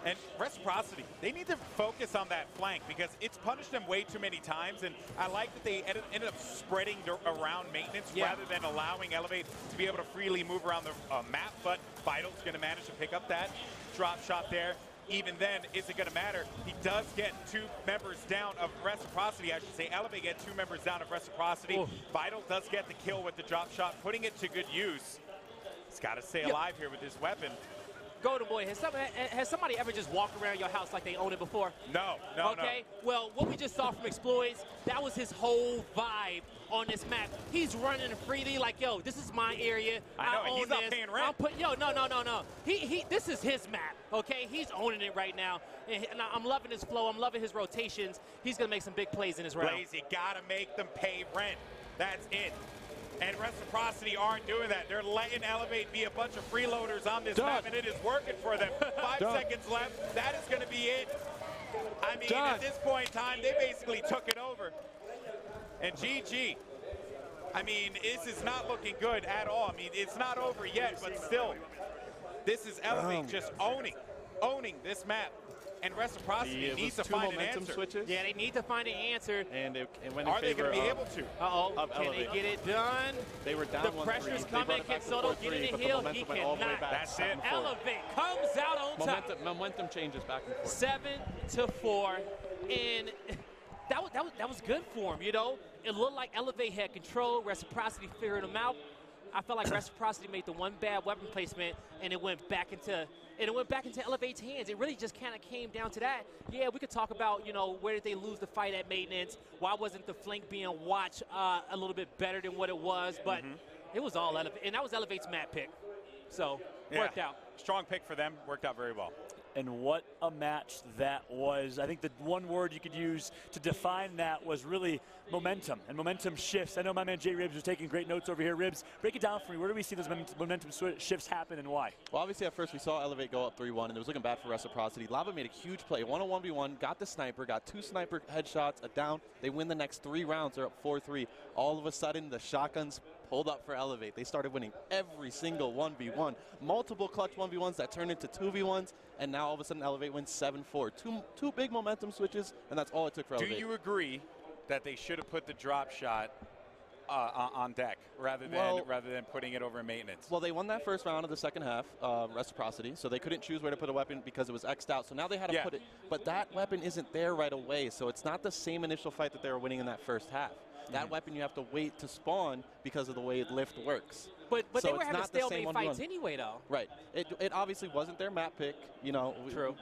And Reciprocity, they need to focus on that flank because it's punished them way too many times. And I like that they ended up spreading around maintenance rather than allowing Elevate to be able to freely move around the map. But Vital's going to manage to pick up that drop shot there. Even then, is it going to matter? He does get 2 members down of Reciprocity. I should say Elevate get 2 members down of Reciprocity. Ooh. Vital does get the kill with the drop shot, putting it to good use. He's got to stay alive here with this weapon. Golden Boy, has somebody ever just walked around your house like they owned it before? No. Okay, well, what we just saw from Exploits, that was his whole vibe on this map. He's running freely like, yo, this is my area. I know, own he's not paying rent. No. This is his map, okay? He's owning it right now. And I'm loving his flow. I'm loving his rotations. He's going to make some big plays in his round. Blaze, you got to make them pay rent. That's it. And Reciprocity aren't doing that. They're letting Elevate be a bunch of freeloaders on this map, and it is working for them. 5 seconds left. That is going to be it. I mean, at this point in time, they basically took it over. And GG. I mean, this is not looking good at all. I mean, it's not over yet, but still. This is Elevate just owning this map. And Reciprocity needs to find an answer. Switches. Yeah, they need to find an answer. And it went in Are they going to be favor able to? Can they get it done? They were down The 1-3. pressure's coming. Can Soto get in the hill? He cannot. That's it. Elevate comes out on top. Momentum changes back and forth. 7-4, and that was good for him. You know, it looked like Elevate had control. Reciprocity figured him out. I felt like Reciprocity made the one bad weapon placement, and it went back into Elevate's hands. It really just kind of came down to that. Yeah, we could talk about, you know, where did they lose the fight at maintenance? Why wasn't the flank being watched a little bit better than what it was? But it was all Elevate, and that was Elevate's map pick. So, worked out. Strong pick for them. Worked out very well. And what a match that was. I think the one word you could use to define that was really momentum, and momentum shifts. I know my man Jay Ribbs was taking great notes over here. Ribbs, break it down for me. Where do we see those momentum shifts happen and why? Well, obviously at first we saw Elevate go up 3-1, and it was looking bad for Reciprocity. Lava made a huge play, 1-on-1v1, got the sniper, got 2 sniper headshots, a down. They win the next 3 rounds. They're up 4-3. All of a sudden, the shotguns pulled up for Elevate. They started winning every single 1v1. Multiple clutch 1v1s that turned into 2v1s, and now all of a sudden Elevate wins 7-4. Two big momentum switches, and that's all it took for Elevate. Do you agree that they should have put the drop shot on deck rather than putting it over in maintenance? Well, they won that first round of the second half, Reciprocity, so they couldn't choose where to put a weapon because it was X'd out. So now they had to put it, but that weapon isn't there right away, so it's not the same initial fight that they were winning in that first half. That weapon you have to wait to spawn because of the way lift works. But so they were having stalemate fights anyway, though. Right. It obviously wasn't their map pick. You know,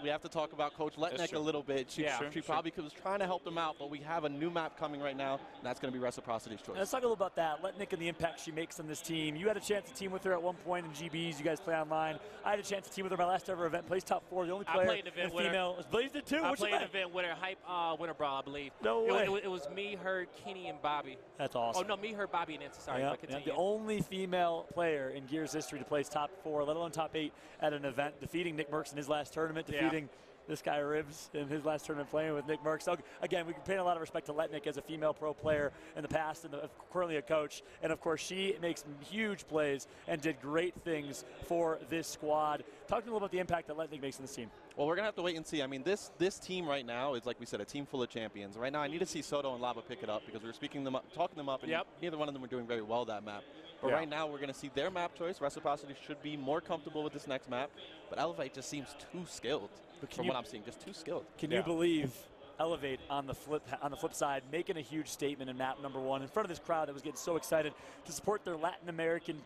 we have to talk about Coach Letnick a little bit. She probably was trying to help them out, but we have a new map coming right now, and that's going to be Reciprocity's choice. Let's talk a little about that. Letnick and the impact she makes on this team. You had a chance to team with her at one point in GBs. You guys play online. I had a chance to team with her my last ever event. Plays top 4. The only player in female. Blaze did too. I played an event with her, Hype Winter Brawl, I believe. No way. It was me, her, Kenny, and Bobby. That's awesome. Oh, no, me, her, Bobby, and Nancy. Sorry, the only female player in Gears history to place top 4, let alone top 8 at an event, defeating Nick Merckx in his last tournament, defeating this guy Ribbs in his last tournament playing with Nick Merckx. So again, we can pay a lot of respect to Letnick as a female pro player in the past and currently a coach. And of course, she makes huge plays and did great things for this squad. Talk to me a little about the impact that Letnick makes on this team. Well, we're going to have to wait and see. I mean, this team right now is, like we said, a team full of champions. Right now, I need to see Soto and Lava pick it up because we were talking them up, and neither one of them were doing very well that map. But right now, we're going to see their map choice. Reciprocity should be more comfortable with this next map, but Elevate just seems too skilled from what I'm seeing, just too skilled. Can you believe Elevate on the flip side, making a huge statement in map number 1 in front of this crowd that was getting so excited to support their Latin American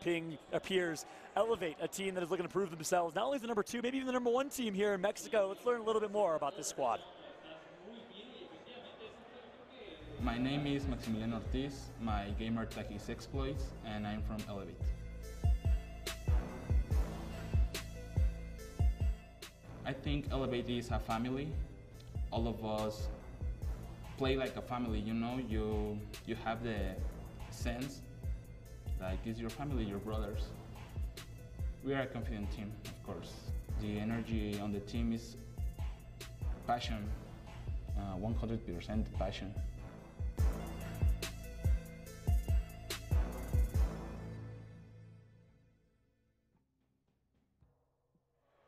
peers. Elevate, a team that is looking to prove themselves, not only as the number 2, maybe even the number 1 team here in Mexico. Let's learn a little bit more about this squad. My name is Maximiliano Ortiz. My gamer tag is Exploits, and I'm from Elevate. I think Elevate is a family. All of us play like a family, you know. You have the sense like it's your family, your brothers. We are a confident team, of course. The energy on the team is passion, 100% passion.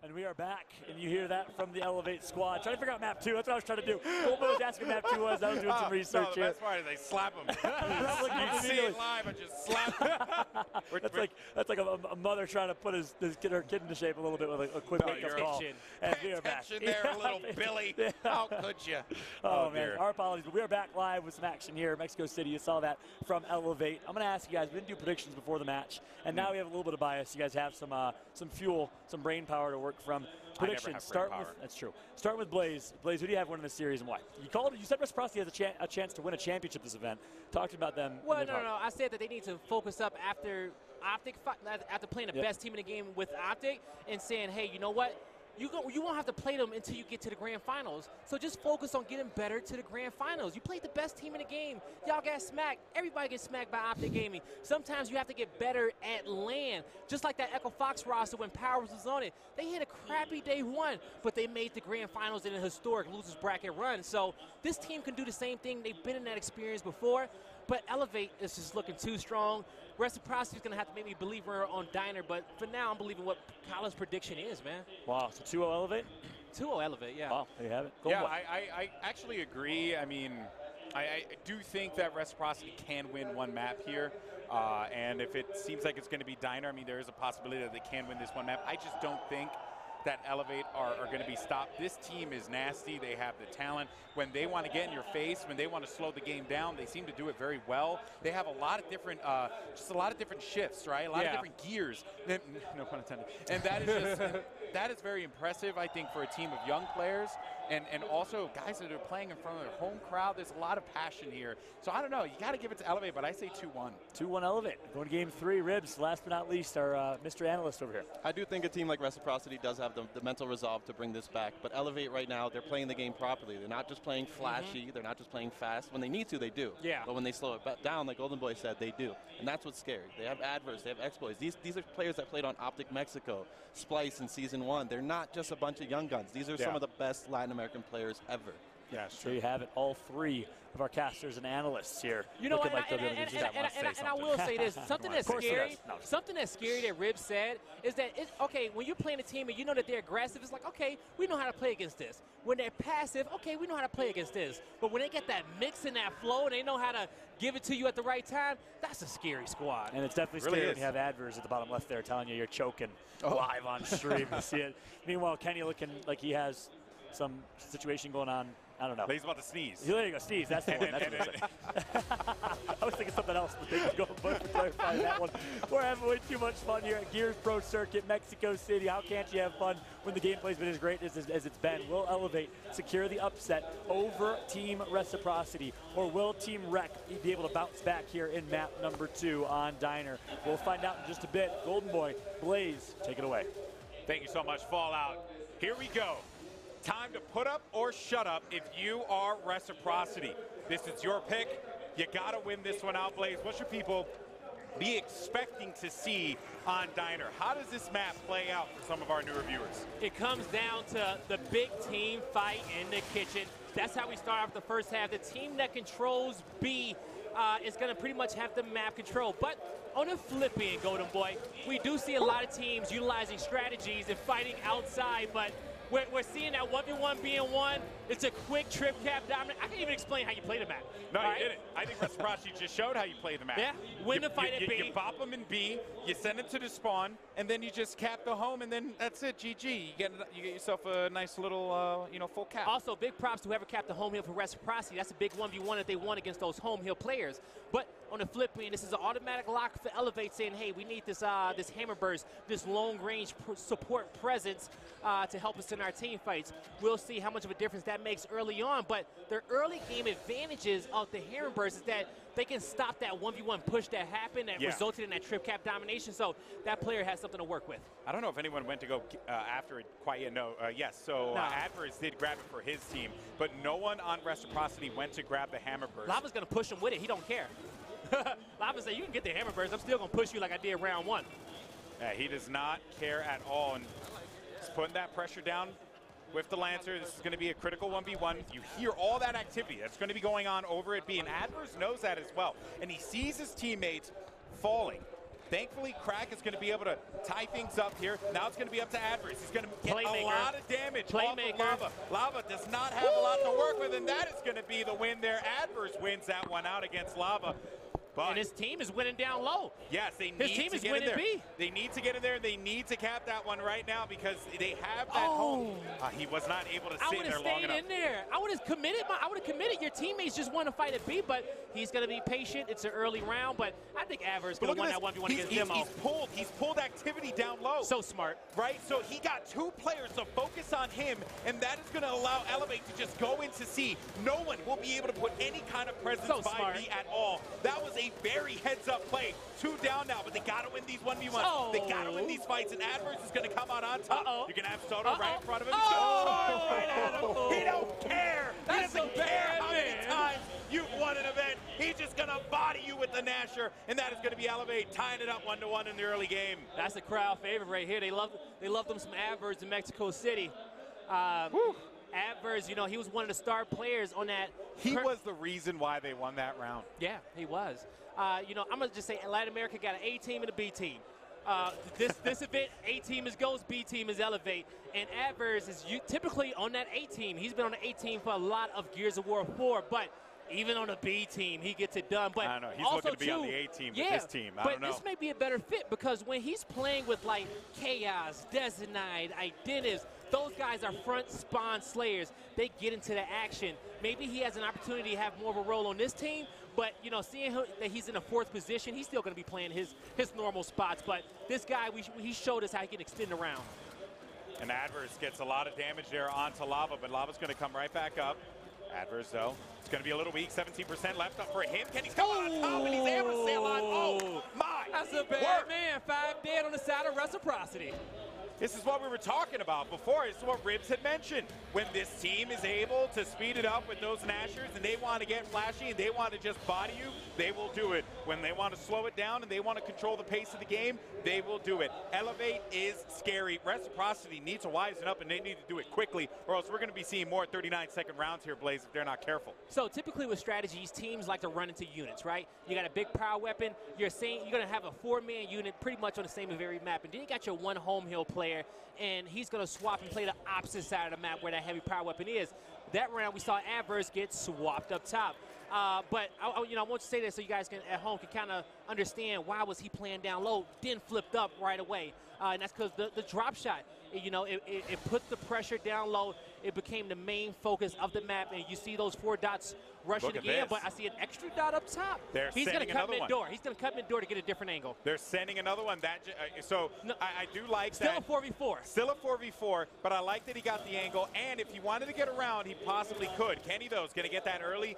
And we are back, and you hear that from the Elevate squad. Trying to figure out map 2. That's what I was trying to do. What I was asking map 2 was. I was doing some research here. The best part is they slap them. You see it live and just slap them. that's like a mother trying to put her kid into shape a little bit with a quick wake-up call. And we are back. There, little Billy. How could you? Oh man, our apologies. But we are back live with some action here in Mexico City. You saw that from Elevate. I'm going to ask you guys. We didn't do predictions before the match, and now we have a little bit of bias. You guys have some fuel, some brain power to work from. Predictions. That's true. Start with Blaze. Blaze, who do you have winning this series and why? You said Reciprocity has a chance to win a championship this event. Talk to me about them. Well, no. I said that they need to focus up after playing the best team in the game with Optic and saying, hey, you know what? You won't have to play them until you get to the grand finals. So just focus on getting better to the grand finals. You played the best team in the game. Y'all got smacked. Everybody gets smacked by Optic Gaming. Sometimes you have to get better at LAN. Just like that Echo Fox roster when Powers was on it. They had a crappy day 1, but they made the grand finals in a historic losers bracket run. So this team can do the same thing. They've been in that experience before. But Elevate is just looking too strong. Reciprocity is going to have to make me believe we're on Diner, but for now, I'm believing what Kyle's prediction is, man. Wow, so 2-0 Elevate? 2-0 Elevate, yeah. Wow, there you have it. I actually agree. I mean, I do think that Reciprocity can win one map here. And if it seems like it's going to be Diner, I mean, there is a possibility that they can win this one map. I just don't think that Elevate are going to be stopped. This team is nasty. They have the talent. When they want to get in your face, when they want to slow the game down, they seem to do it very well. They have a lot of different, just a lot of different shifts, right? A lot of different gears. No pun intended. And that is just, that is very impressive, I think, for a team of young players. And also guys that are playing in front of their home crowd. There's a lot of passion here. So I don't know. You got to give it to Elevate, but I say 2-1. 2-1 Elevate. Going to game 3, Ribs. Last but not least, our Mr. Analyst over here. I do think a team like Reciprocity does have the mental resolve to bring this back. But Elevate right now, they're playing the game properly. They're not just playing flashy. They're not just playing fast. When they need to, they do. Yeah. But when they slow it down, like Golden Boy said, they do. And that's what's scary. They have adverse. They have exploits. These are players that played on Optic Mexico, Splice in Season 1. They're not just a bunch of young guns. These are some of the best Latin American players ever. Yeah, so you have it. All 3 of our casters and analysts here. You know what? Like and I will say this: something that's scary. Something that's scary that Rib said is that okay, when you're playing a team and you know that they're aggressive, it's like, okay, we know how to play against this. When they're passive, okay, we know how to play against this. But when they get that mix and that flow and they know how to give it to you at the right time, that's a scary squad. And it's definitely scary when you have adverse at the bottom left there telling you you're choking live on stream. You see it. Meanwhile, Kenny looking like he has some situation going on. I don't know. He's about to sneeze. There you go, sneeze. That's the one. That's what I was thinking something else, but they can go both to clarify that one. We're having way too much fun here at Gears Pro Circuit, Mexico City. How can't you have fun when the gameplay's been as great as it's been? Will Elevate secure the upset over Team Reciprocity, or will Team Rec be able to bounce back here in map number 2 on Diner? We'll find out in just a bit. Golden Boy, Blaze, take it away. Thank you so much, Fallout. Here we go. Time to put up or shut up if you are Reciprocity. This is your pick. You got to win this one out, Blaze. What should people be expecting to see on Diner? How does this map play out for some of our newer viewers? It comes down to the big team fight in the kitchen. That's how we start off the first half. The team that controls B is going to pretty much have the map control. But on the flip end, Golden Boy, we do see a lot of teams utilizing strategies and fighting outside, but we're seeing that 1v1 being won. It's a quick trip cap dominant. I can't even explain how you play the map. No, you didn't. I think Reciprocity just showed how you play the map. Yeah, win the fight at B. You bop them in B, you send them to the spawn, and then you just cap the home, and then that's it, GG. You get yourself a nice little, full cap. Also, big props to whoever capped the home hill for Reciprocity. That's a big 1v1 that they won against those home hill players. But on the flip end, this is an automatic lock for Elevate, saying, hey, we need this this hammer burst, this long-range support presence to help us in our team fights. We'll see how much of a difference that makes early on, but their early game advantages of the hammer burst is that they can stop that 1v1 push that happened that resulted in that trip cap domination, so that player has something to work with. I don't know if anyone went to go after it quite yet. No, yes, so Adverse did grab it for his team, but no one on Reciprocity went to grab the hammer burst. Lava's going to push him with it. He don't care. Lava said, you can get the hammer burst. I'm still going to push you like I did round 1. Yeah, he does not care at all, and he's putting that pressure down with the Lancer. This is going to be a critical 1v1. You hear all that activity that's going to be going on over at B, and Adverse knows that as well, and he sees his teammates falling. Thankfully, Crack is going to be able to tie things up here. Now it's going to be up to Adverse. He's going to get a lot of damage off of Lava. Lava does not have a lot to work with, and that is going to be the win there. Adverse wins that one out against Lava. But and his team is winning down low. Yes, they need his team to is get winning in there. B. They need to get in there. They need to cap that one right now because they have that home. He was not able to sit in there long enough. I would have stayed in there. I would have committed. I would have committed. Your teammates just want to fight at B, but he's going to be patient. It's an early round, but I think Adverse is going to win that 1v1 against Demo. He's pulled activity down low. So smart. Right? So he got 2 players to focus on him, and that is going to allow Elevate to just go into C. No one will be able to put any kind of presence by B at all. That was a very heads-up play. 2 down now, but they got to win these 1v1s. They got to win these fights, and Adverse is going to come out on top. You're going to have Soto right in front of him. He's going to charge right at him. He don't care. He doesn't care how many times you've won an event. He's just going to body you with the Nasher, and that is going to be Elevate tying it up 1-1 in the early game. That's a crowd favorite right here. They love them some Adverse in Mexico City. Adverse, you know, he was one of the star players on that. He was the reason why they won that round. Yeah, he was. You know, I'm going to just say Latin America got an A team and a B team. This event, A team is Ghost, B team is Elevate. And Adverse is typically on that A team. He's been on the A team for a lot of Gears of War 4, but even on the B team, he gets it done. But I don't know. He's also looking to be on the A team with his team. I don't know. But this may be a better fit because when he's playing with like Chaos, Desinite, Identives, those guys are front spawn slayers. They get into the action. Maybe he has an opportunity to have more of a role on this team. But, you know, seeing that he's in the 4th position, he's still going to be playing his normal spots. But this guy, he showed us how he can extend around. And Adverse gets a lot of damage there onto Lava, but Lava's going to come right back up. Adverse, though, it's going to be a little weak. 17% left up for him. Can he come on top and he's able to stay alive? Oh, my. That's a bad man. 5 dead on the side of Reciprocity. This is what we were talking about before. This is what Ribs had mentioned. When this team is able to speed it up with those Nashers and they want to get flashy and they want to just body you, they will do it. When they want to slow it down and they want to control the pace of the game, they will do it. Elevate is scary. Reciprocity needs to wisen up and they need to do it quickly or else we're going to be seeing more 39-second rounds here, Blaze, if they're not careful. So typically with strategies, teams like to run into units, right? You got a big power weapon. You're going to have a 4-man unit pretty much on the same every map. And then you got your one home hill player, and he's going to swap and play the opposite side of the map where that heavy power weapon is. That round, we saw Adverse get swapped up top. But I want to say this so you guys at home can kind of understand why was he playing down low, then flipped up right away. And that's because the drop shot, it put the pressure down low. It became the main focus of the map, and you see those 4 dots rushing again, but I see an extra dot up top. He's going to cut mid-door. He's going to cut mid-door to get a different angle. They're sending another one. I do like still that. Still a 4v4. Still a 4v4, but I like that he got the angle, and if he wanted to get around, he possibly could. Kenny, though, is going to get that early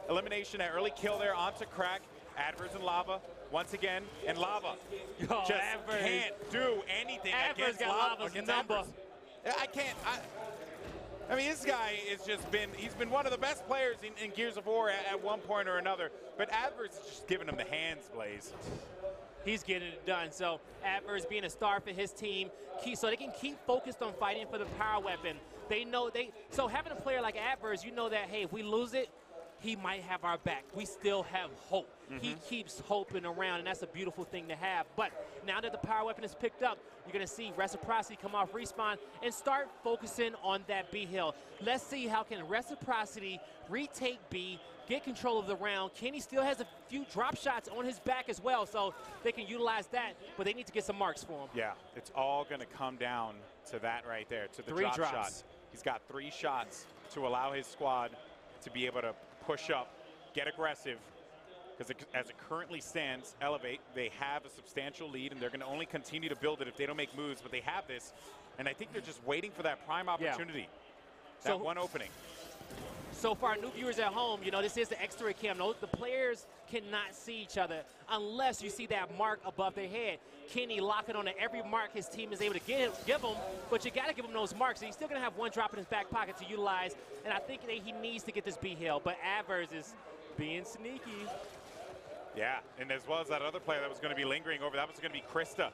elimination, that early kill there onto Crack. Adverse and Lava once again, and Lava just can't do anything against Lava. I mean, this guy he's been one of the best players in Gears of War at one point or another, but Adverse is just giving him the hands, Blaze. He's getting it done. So Adverse being a star for his team, so they can keep focused on fighting for the power weapon. So having a player like Adverse, you know that, hey, if we lose it, he might have our back. We still have hope. He keeps hoping around, and that's a beautiful thing to have. But now that the power weapon is picked up, you're going to see Reciprocity come off respawn and start focusing on that B hill. Let's see how can Reciprocity retake B, get control of the round. Kenny still has a few drop shots on his back as well, so they can utilize that, but they need to get some marks for him. Yeah, it's all going to come down to that right there, to the drop shot. He's got 3 shots to allow his squad to be able to push up, get aggressive, because as it currently stands, Elevate, they have a substantial lead, and they're going to only continue to build it if they don't make moves, but they have this, and I think they're just waiting for that prime opportunity, that one opening. So for our new viewers at home, this is the exterior cam. The players cannot see each other unless you see that mark above their head. Kenny locking on to every mark his team is able to give him, but you got to give him those marks. So he's still going to have one drop in his back pocket to utilize, and I think that he needs to get this B hill, but Adverse is being sneaky. Yeah, and as well as that other player that was going to be lingering over, that was going to be Krista.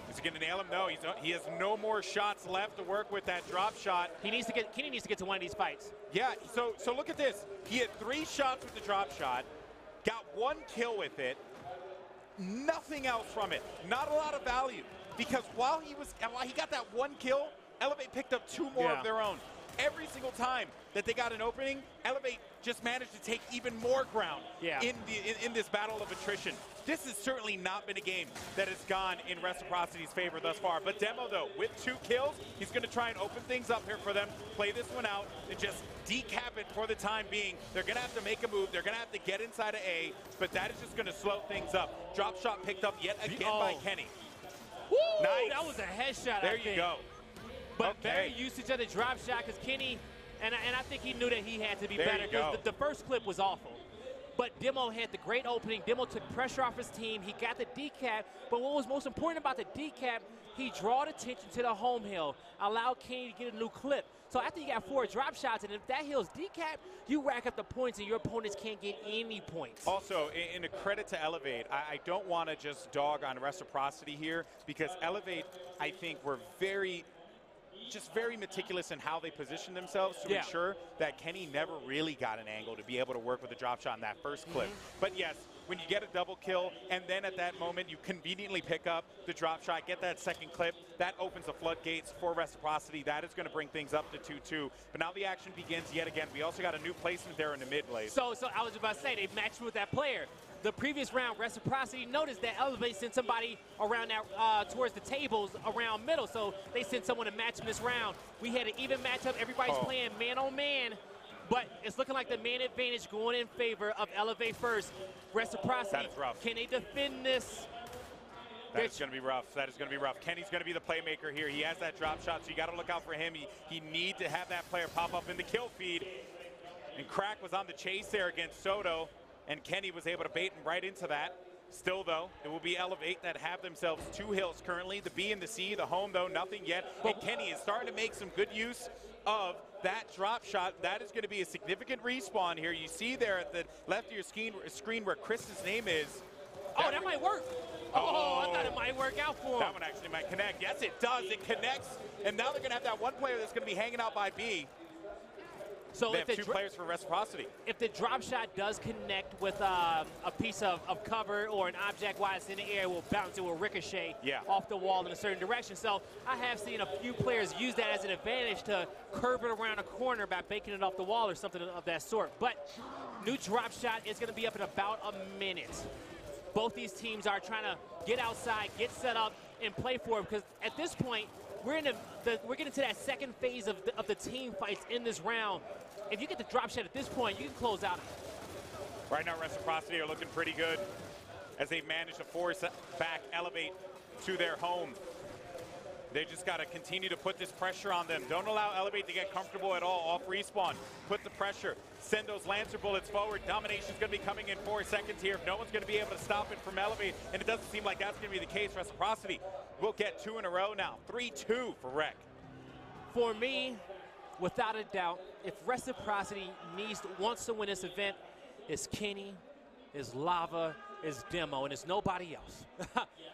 Is he going to nail him? No, he has no more shots left to work with that drop shot. Kenny needs to get to one of these fights. Yeah, so look at this. He had 3 shots with the drop shot, got 1 kill with it, nothing else from it. Not a lot of value, because while he got that 1 kill, Elevate picked up 2 more of their own. Every single time that they got an opening, Elevate just managed to take even more ground in this battle of attrition. This has certainly not been a game that has gone in Reciprocity's favor thus far. But Demo, though, with 2 kills, he's going to try and open things up here for them, play this one out, and just decap it for the time being. They're going to have to make a move. They're going to have to get inside of A, but that is just going to slow things up. Drop shot picked up yet again by Kenny. Woo! Nice. That was a headshot, There you go. But very usage of the drop shot, because Kenny, and I think he knew that he had to be better, because the first clip was awful. But Demo had the great opening. Demo took pressure off his team. He got the decap. But what was most important about the decap, he drawed attention to the home hill, allowed Kenny to get a new clip. So after you got 4 drop shots, and if that hill's decap, you rack up the points, and your opponents can't get any points. Also, in a credit to Elevate, I don't want to just dog on Reciprocity here, because Elevate, I think, were very just very meticulous in how they position themselves to ensure that Kenny never really got an angle to be able to work with a drop shot in that first clip. But yes, when you get a double kill, and then at that moment you conveniently pick up the drop shot, get that second clip, that opens the floodgates for Reciprocity. That is going to bring things up to 2-2. But now the action begins yet again. We also got a new placement there in the mid lane. So I was about to say, they matched with that player. The previous round, Reciprocity noticed that Elevate sent somebody around that towards the tables around middle, so they sent someone to match him this round. We had an even matchup. Everybody's playing man on man. But it's looking like the man advantage going in favor of Elevate first. Reciprocity, that is rough. Can they defend this? That is going to be rough. That is going to be rough. Kenny's going to be the playmaker here. He has that drop shot, so you got to look out for him. He needs to have that player pop up in the kill feed. And Crack was on the chase there against Soto, and Kenny was able to bait him right into that. Still, though, it will be Elevate that have themselves 2 hills currently. The B and the C, the home, though, nothing yet. And Kenny is starting to make some good use of that drop shot. That is going to be a significant respawn here. You see there at the left of your screen where Chris's name is. Oh, that might work. Oh, I thought it might work out for him. That one actually might connect. Yes, it does. It connects. And now they're going to have that one player that's going to be hanging out by B. So they have 2 players for Reciprocity. If the drop shot does connect with a piece of cover or an object while it's in the air, it will bounce, it will ricochet off the wall in a certain direction. So I have seen a few players use that as an advantage to curve it around a corner by baking it off the wall or something of that sort. But new drop shot is going to be up in about a minute. Both these teams are trying to get outside, get set up, and play for it, because at this point, we're getting to that second phase of the team fights in this round. If you get the drop shot at this point, you can close out. Right now, Reciprocity are looking pretty good as they manage to force back Elevate to their home. They just got to continue to put this pressure on them. Don't allow Elevate to get comfortable at all off respawn. Put the pressure. Send those Lancer bullets forward. Domination's going to be coming in 4 seconds here. If no one's going to be able to stop it from Elevate, and it doesn't seem like that's going to be the case, Reciprocity will get 2 in a row now. 3-2 for Rec. For me, without a doubt, if Reciprocity wants to win this event, it's Kenny, it's Lava, it's Demo, and it's nobody else.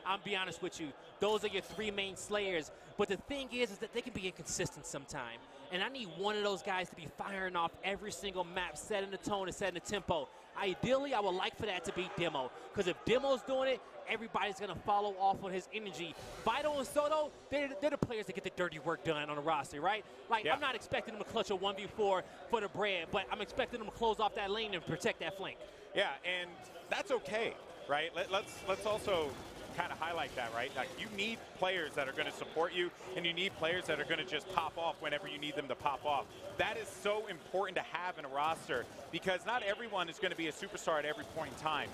I'll be honest with you. Those are your 3 main slayers. But the thing is that they can be inconsistent sometime. And I need one of those guys to be firing off every single map, setting the tone and setting the tempo. Ideally, I would like for that to be Demo. Because if Demo's doing it, everybody's going to follow off on his energy. Vito and Soto, they're the players that get the dirty work done on the roster, right? Like, I'm not expecting them to clutch a 1v4 for the bread, but I'm expecting them to close off that lane and protect that flank. Yeah, and that's okay, right? Let's also kind of highlight that, right? Like, you need players that are going to support you, and you need players that are going to just pop off whenever you need them to pop off. That is so important to have in a roster, because not everyone is going to be a superstar at every point in time.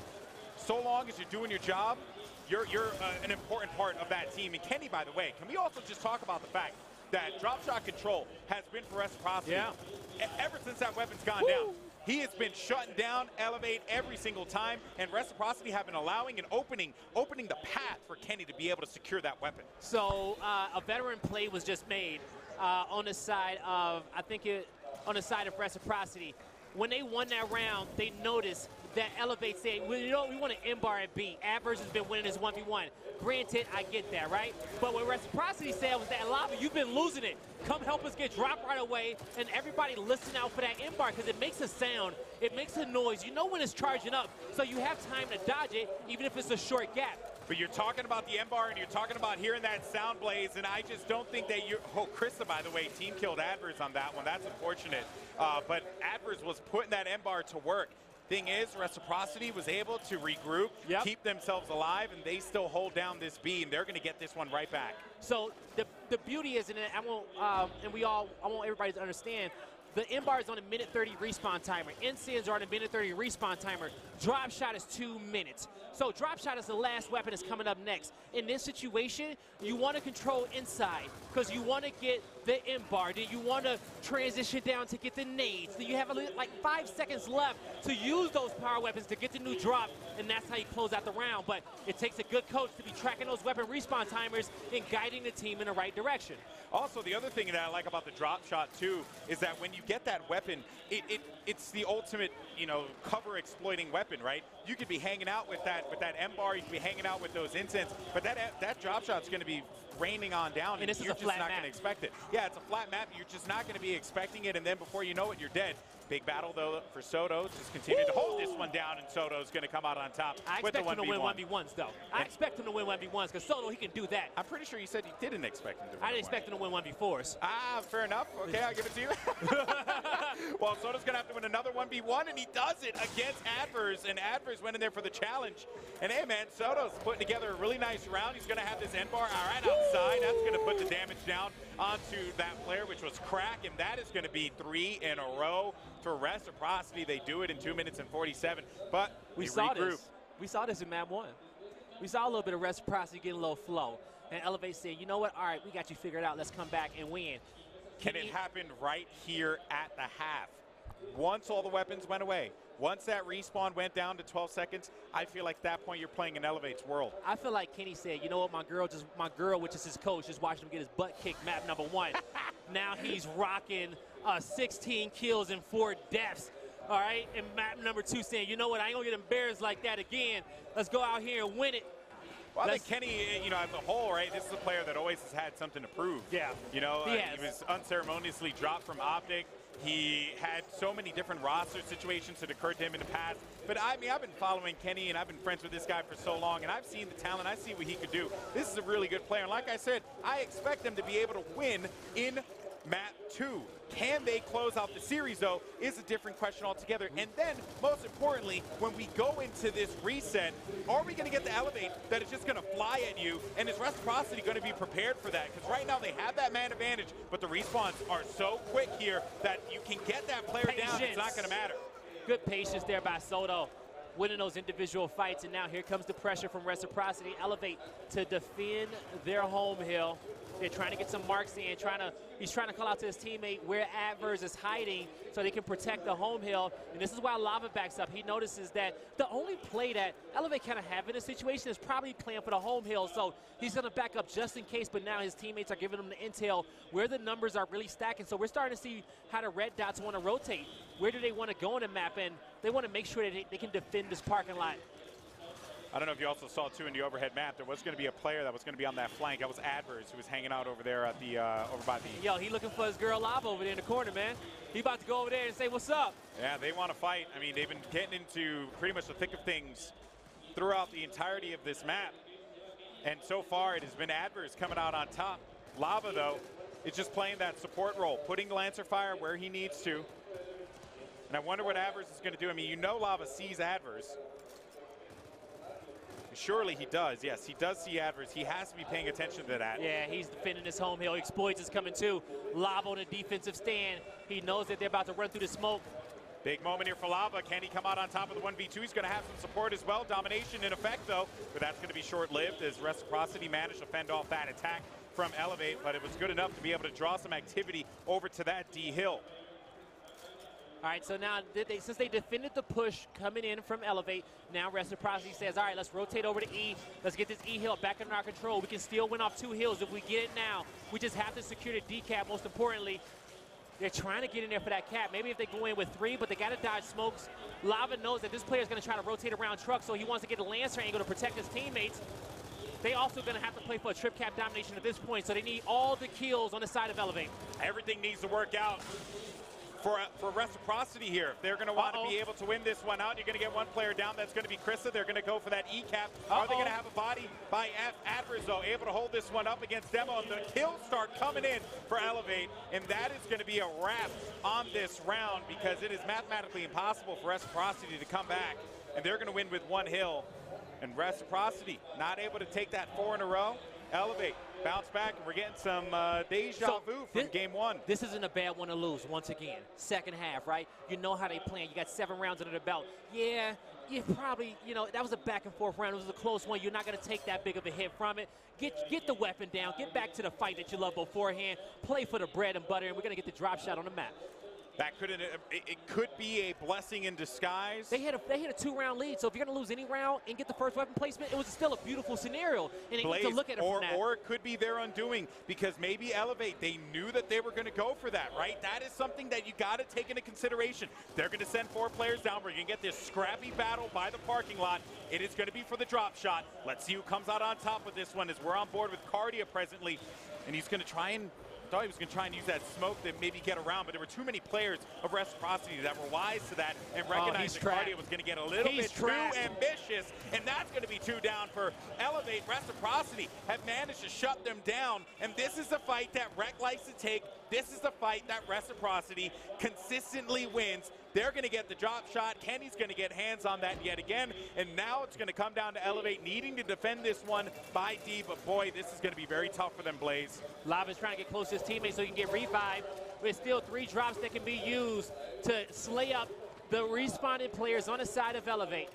So long as you're doing your job, you're an important part of that team. And Kenny, by the way, can we also just talk about the fact that drop shot control has been for Reciprocity ever since that weapon's gone down? He has been shutting down Elevate every single time, and Reciprocity have been allowing and opening the path for Kenny to be able to secure that weapon. So a veteran play was just made on the side of, on the side of Reciprocity. When they won that round, they noticed that Elevate said, well, you know, we want to M-bar and B. Adverse has been winning this 1v1. Granted, I get that, right? But what Reciprocity said was that, Lava, you've been losing it. Come help us get dropped right away, and everybody listen out for that M-bar, because it makes a sound, it makes a noise. You know when it's charging up, so you have time to dodge it, even if it's a short gap. But you're talking about the M-bar, and you're talking about hearing that sound blaze, and I just don't think that you... Oh, Krista, by the way, team killed Adverse on that one. That's unfortunate. But Adverse was putting that M-bar to work. Thing is, Reciprocity was able to regroup, keep themselves alive, and they still hold down this B, and they're going to get this one right back. So the beauty is, and I want everybody to understand, the M-bar is on a minute 30 respawn timer. NCNs are on a minute 30 respawn timer. Drop shot is 2 minutes. So drop shot is the last weapon that's coming up next. In this situation, you want to control inside because you want to get the M-bar. Then you want to transition down to get the nades. Then you have like 5 seconds left to use those power weapons to get the new drop, and that's how you close out the round. But it takes a good coach to be tracking those weapon respawn timers and guiding the team in the right direction. Also, the other thing that I like about the drop shot, too, is that when you get that weapon, it's the ultimate, cover exploiting weapon, right? You could be hanging out with that M-bar, you could be hanging out with those incense, but that drop shot's going to be raining on down, and you're just not going to expect it. Yeah, it's a flat map. You're just not going to be expecting it, and then before you know it, you're dead. Big battle, though, for Soto. Just continue to hold this one down, and Soto's going to come out on top with the 1v1. I expect him to win 1v1s, though. I expect him to win 1v1s, because Soto, he can do that. I'm pretty sure you said you didn't expect him to win. I didn't expect him to win 1v4s. Ah, fair enough. Okay, I'll give it to you. Well, Soto's going to have to win another 1v1, and he does it against Adverse, and Adverse went in there for the challenge. And, hey, man, Soto's putting together a really nice round. He's going to have this N-bar right outside. That's going to put the damage down onto that player, which was Crack, and that is going to be 3 in a row for Reciprocity. They do it in 2 minutes and 47, but we saw this. We saw this in map 1. We saw a little bit of Reciprocity getting a little flow, and Elevate said, you know what, all right, we got you figured out. Let's come back and win. And it happened right here at the half. Once all the weapons went away, once that respawn went down to 12 seconds, I feel like at that point you're playing in Elevate's world. I feel like Kenny said, you know what, my girl, which is his coach, just watched him get his butt kicked map number 1. Now he's rocking 16 kills and 4 deaths. All right, and map number 2 saying, you know what, I ain't gonna get embarrassed like that again. Let's go out here and win it. Well, I think Kenny, as a whole, right, this is a player that always has had something to prove. Yeah. He was unceremoniously dropped from Optic. He had so many different roster situations that occurred to him in the past. But, I mean, I've been following Kenny, and I've been friends with this guy for so long, and I've seen the talent. I see what he could do. This is a really good player. And like I said, I expect them to be able to win in map 2. Can they close out the series, though, is a different question altogether. And then, most importantly, when we go into this reset, are we going to get the Elevate that is just going to fly at you? And is Reciprocity going to be prepared for that? Because right now they have that man advantage, but the respawns are so quick here that you can get that player down. It's not going to matter. Good patience there by Soto, winning those individual fights. And now here comes the pressure from Reciprocity. Elevate to defend their home hill. They're trying to get some marks in, he's trying to call out to his teammate where Adverse is hiding so they can protect the home hill. And this is why Lava backs up. He notices that the only play that Elevate kind of have in this situation is probably playing for the home hill. So he's going to back up just in case, but now his teammates are giving him the intel where the numbers are really stacking. So we're starting to see how the red dots want to rotate. Where do they want to go in the map? And they want to make sure that they can defend this parking lot. I don't know if you also saw, too, in the overhead map, there was going to be a player that was going to be on that flank. That was Adverse, who was hanging out over there at the, over by the... Yo, he looking for his girl Lava over there in the corner, man. He about to go over there and say, what's up? Yeah, they want to fight. I mean, they've been getting into pretty much the thick of things throughout the entirety of this map. And so far, it has been Adverse coming out on top. Lava, though, is just playing that support role, putting Lancer Fire where he needs to. And I wonder what Adverse is going to do. I mean, Lava sees Adverse. Surely he does. Yes, he does see Adverse. He has to be paying attention to that. Yeah, he's defending his home hill. Exploits is coming too. Lava on a defensive stand. He knows that they're about to run through the smoke. Big moment here for Lava. Can he come out on top of the 1v2? He's going to have some support as well. Domination in effect, though. But that's going to be short-lived as Reciprocity managed to fend off that attack from Elevate. But it was good enough to be able to draw some activity over to that D hill. All right, so now since they defended the push coming in from Elevate, now Reciprocity says, all right, let's rotate over to E. Let's get this E hill back under our control. We can still win off 2 hills if we get it now. We just have to secure the D cap, most importantly. They're trying to get in there for that cap. Maybe if they go in with 3, but they got to dodge smokes. Lava knows that this player is going to try to rotate around truck, so he wants to get a Lancer angle to protect his teammates. They also going to have to play for a trip cap domination at this point, so they need all the kills on the side of Elevate. Everything needs to work out for Reciprocity here. They're going to want to be able to win this one out. You're going to get one player down. That's going to be Krista. They're going to go for that E-cap. Are they going to have a body by Adverse, though, able to hold this one up against Demo? And the kills start coming in for Elevate, and that is going to be a wrap on this round because it is mathematically impossible for Reciprocity to come back, and they're going to win with 1 hill. And Reciprocity not able to take that 4 in a row. Elevate, bounce back, and we're getting some deja vu from game 1. This isn't a bad one to lose once again. Second half, right? You know how they plan. You got 7 rounds under the belt. Yeah, you probably, that was a back and forth round. It was a close one. You're not going to take that big of a hit from it. Get the weapon down. Get back to the fight that you love beforehand. Play for the bread and butter, and we're going to get the drop shot on the map. That it could be a blessing in disguise. They had a 2-round lead, so if you're going to lose any round and get the first weapon placement, it was still a beautiful scenario, and you need to look at it from that. Or it could be their undoing, because maybe Elevate, they knew that they were going to go for that, right? That is something that you got to take into consideration. They're going to send 4 players down. We're going to get this scrappy battle by the parking lot. It is going to be for the drop shot. Let's see who comes out on top with this one, as we're on board with Cardia presently, and he's going to try and thought he was going to try and use that smoke to maybe get around, but there were too many players of Reciprocity that were wise to that and recognized that Cardia was going to get a little bit too ambitious, and that's going to be 2 down for Elevate. Reciprocity have managed to shut them down, and this is the fight that Rec likes to take. This is the fight that Reciprocity consistently wins. They're going to get the drop shot. Kenny's going to get hands on that yet again. And now it's going to come down to Elevate needing to defend this one by D. But boy, this is going to be very tough for them, Blaze. Lava's trying to get close to his teammates so he can get revived. There's still 3 drops that can be used to slay up the respawning players on the side of Elevate.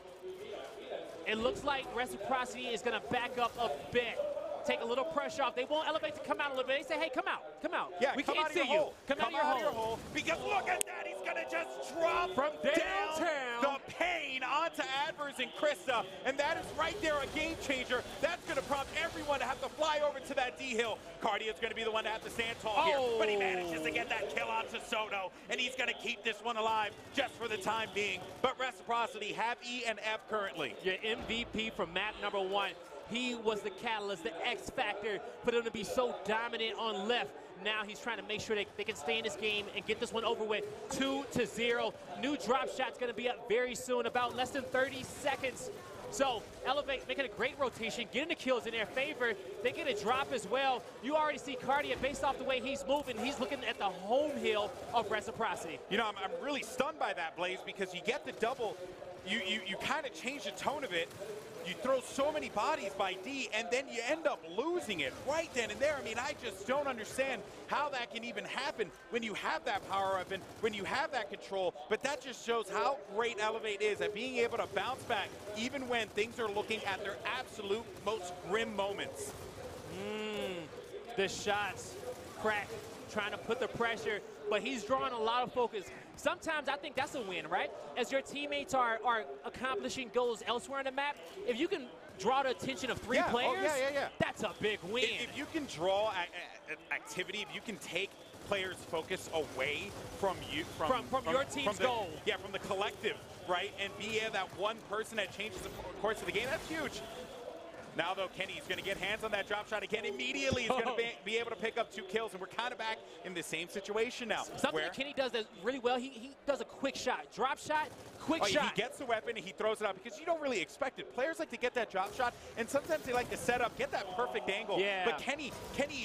It looks like Reciprocity is going to back up a bit. Take a little pressure off. They want Elevate to come out a little bit. They say, hey, come out, come out. Yeah, we can't see you. Come out of your hole. Because look at that, he's gonna just drop from downtown the pain onto Adverse and Krista, and that is right there a game changer. That's gonna prompt everyone to have to fly over to that D hill. Cardia's gonna be the one to have to stand tall here, but he manages to get that kill onto Soto, and he's gonna keep this one alive just for the time being. But Reciprocity have E and F currently. Your MVP from map number 1. He was the catalyst, the X factor for them to be so dominant on left. Now he's trying to make sure they can stay in this game and get this one over with. 2-0. New drop shot's going to be up very soon, about less than 30 seconds. So Elevate making a great rotation, getting the kills in their favor. They get a drop as well. You already see Cardia, based off the way he's moving, he's looking at the home hill of Reciprocity. You know, I'm really stunned by that, Blaze, because you get the double. You kind of change the tone of it. You throw so many bodies by D, and then you end up losing it right then and there. I mean, I just don't understand how that can even happen when you have that power weapon, when you have that control. But that just shows how great Elevate is at being able to bounce back, even when things are looking at their absolute most grim moments. The shots, Crack trying to put the pressure, but he's drawing a lot of focus. Sometimes I think that's a win, right? As your teammates are accomplishing goals elsewhere on the map, if you can draw the attention of 3 players, that's a big win. If you can draw activity, if you can take players' focus away from you, from your team's goal. Yeah, from the collective, right? And be that one person that changes the course of the game, that's huge. Now, though, Kenny's going to get hands on that drop shot again. Immediately, he's going to be able to pick up 2 kills, and we're kind of back in the same situation now. Something that Kenny does that really well, he does a quick shot. Drop shot, quick shot. He gets the weapon, and he throws it out because you don't really expect it. Players like to get that drop shot, and sometimes they like to set up, get that perfect angle. Yeah. But Kenny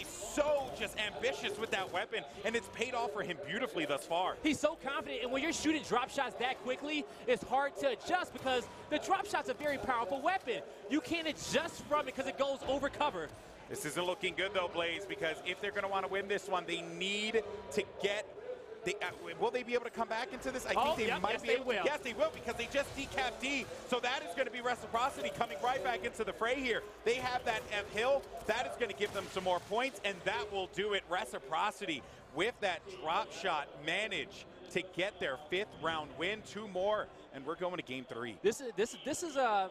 is so just ambitious with that weapon, and it's paid off for him beautifully thus far. He's so confident, and when you're shooting drop shots that quickly, it's hard to adjust because the drop shot's a very powerful weapon. You can't adjust from it because it goes over cover. This isn't looking good, though, Blaze, because if they're going to want to win this one, they need to get will they be able to come back into this? I think they might be able to. Yes, they will, because they just decapped D. So that is going to be Reciprocity coming right back into the fray here. They have that F hill. That is going to give them some more points, and that will do it. Reciprocity, with that drop shot, manage to get their 5th round win. 2 more, and we're going to game 3. This is a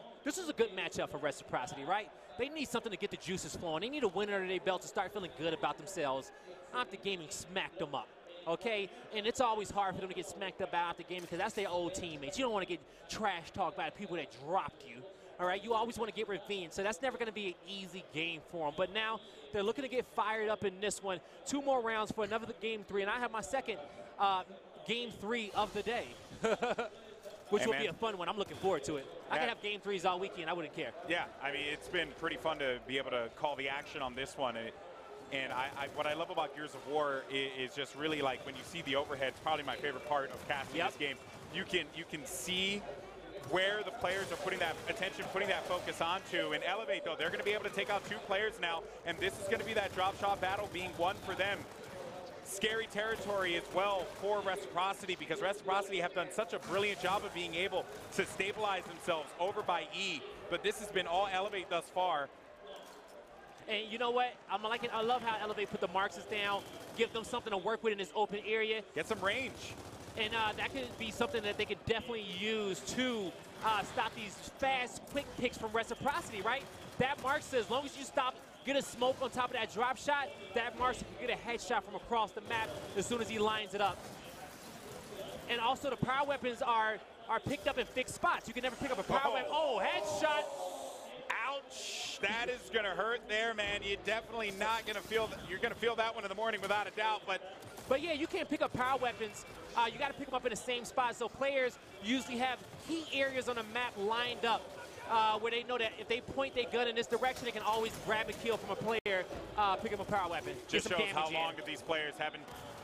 good matchup for Reciprocity, right? They need something to get the juices flowing. They need a win under their belt to start feeling good about themselves. After gaming smacked them up. Okay, and it's always hard for them to get smacked up out the game because that's their old teammates. You don't want to get trash talked by the people that dropped you. All right, you always want to get revenge, so that's never going to be an easy game for them. But now they're looking to get fired up in this one. 2 more rounds for another game 3, and I have my second game 3 of the day, which will be a fun one. I'm looking forward to it. I can have game 3s all weekend. I wouldn't care. Yeah, I mean, it's been pretty fun to be able to call the action on this one. And what I love about Gears of War is just really like when you see the overhead. It's probably my favorite part of casting this game. You can see where the players are putting that attention, putting that focus onto. And Elevate, though, they're going to be able to take out 2 players now, and this is going to be that drop shot battle being won for them. Scary territory as well for Reciprocity, because Reciprocity have done such a brilliant job of being able to stabilize themselves over by E. But this has been all Elevate thus far. And you know what? I'm liking it. I love how Elevate put the marks down, give them something to work with in this open area. Get some range. And that could be something that they could definitely use to stop these fast, quick picks from Reciprocity, right? That mark says as long as you stop, get a smoke on top of that drop shot, that Marks can get a headshot from across the map as soon as he lines it up. And also the power weapons are picked up in fixed spots. You can never pick up a power weapon. Oh, headshot. Ouch. That is going to hurt there, man. You're definitely not going to feel that. You're going to feel that one in the morning without a doubt. But yeah, you can't pick up power weapons. You got to pick them up in the same spot. So players usually have key areas on the map lined up where they know that if they point their gun in this direction, they can always grab a kill from a player, pick up a power weapon. Just shows how long these players have been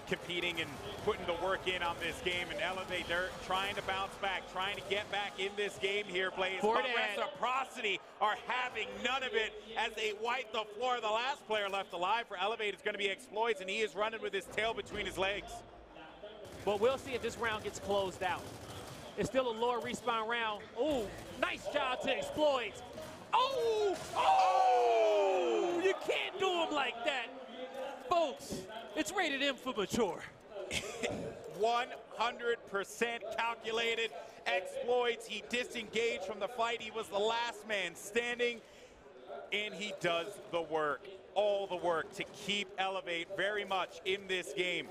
competing and putting the work in on this game and Elevate. They're trying to bounce back, trying to get back in this game here, Blaze. But Reciprocity are having none of it as they wipe the floor. The last player left alive for Elevate is going to be Exploits, and he is running with his tail between his legs. But we'll see if this round gets closed out. It's still a lower respawn round. Oh, nice job to Exploits. Oh! Oh! You can't do him like that. Folks, it's rated M for mature. 100% calculated. Exploits, he disengaged from the fight. He was the last man standing, and he does the work, all the work to keep Elevate very much in this game.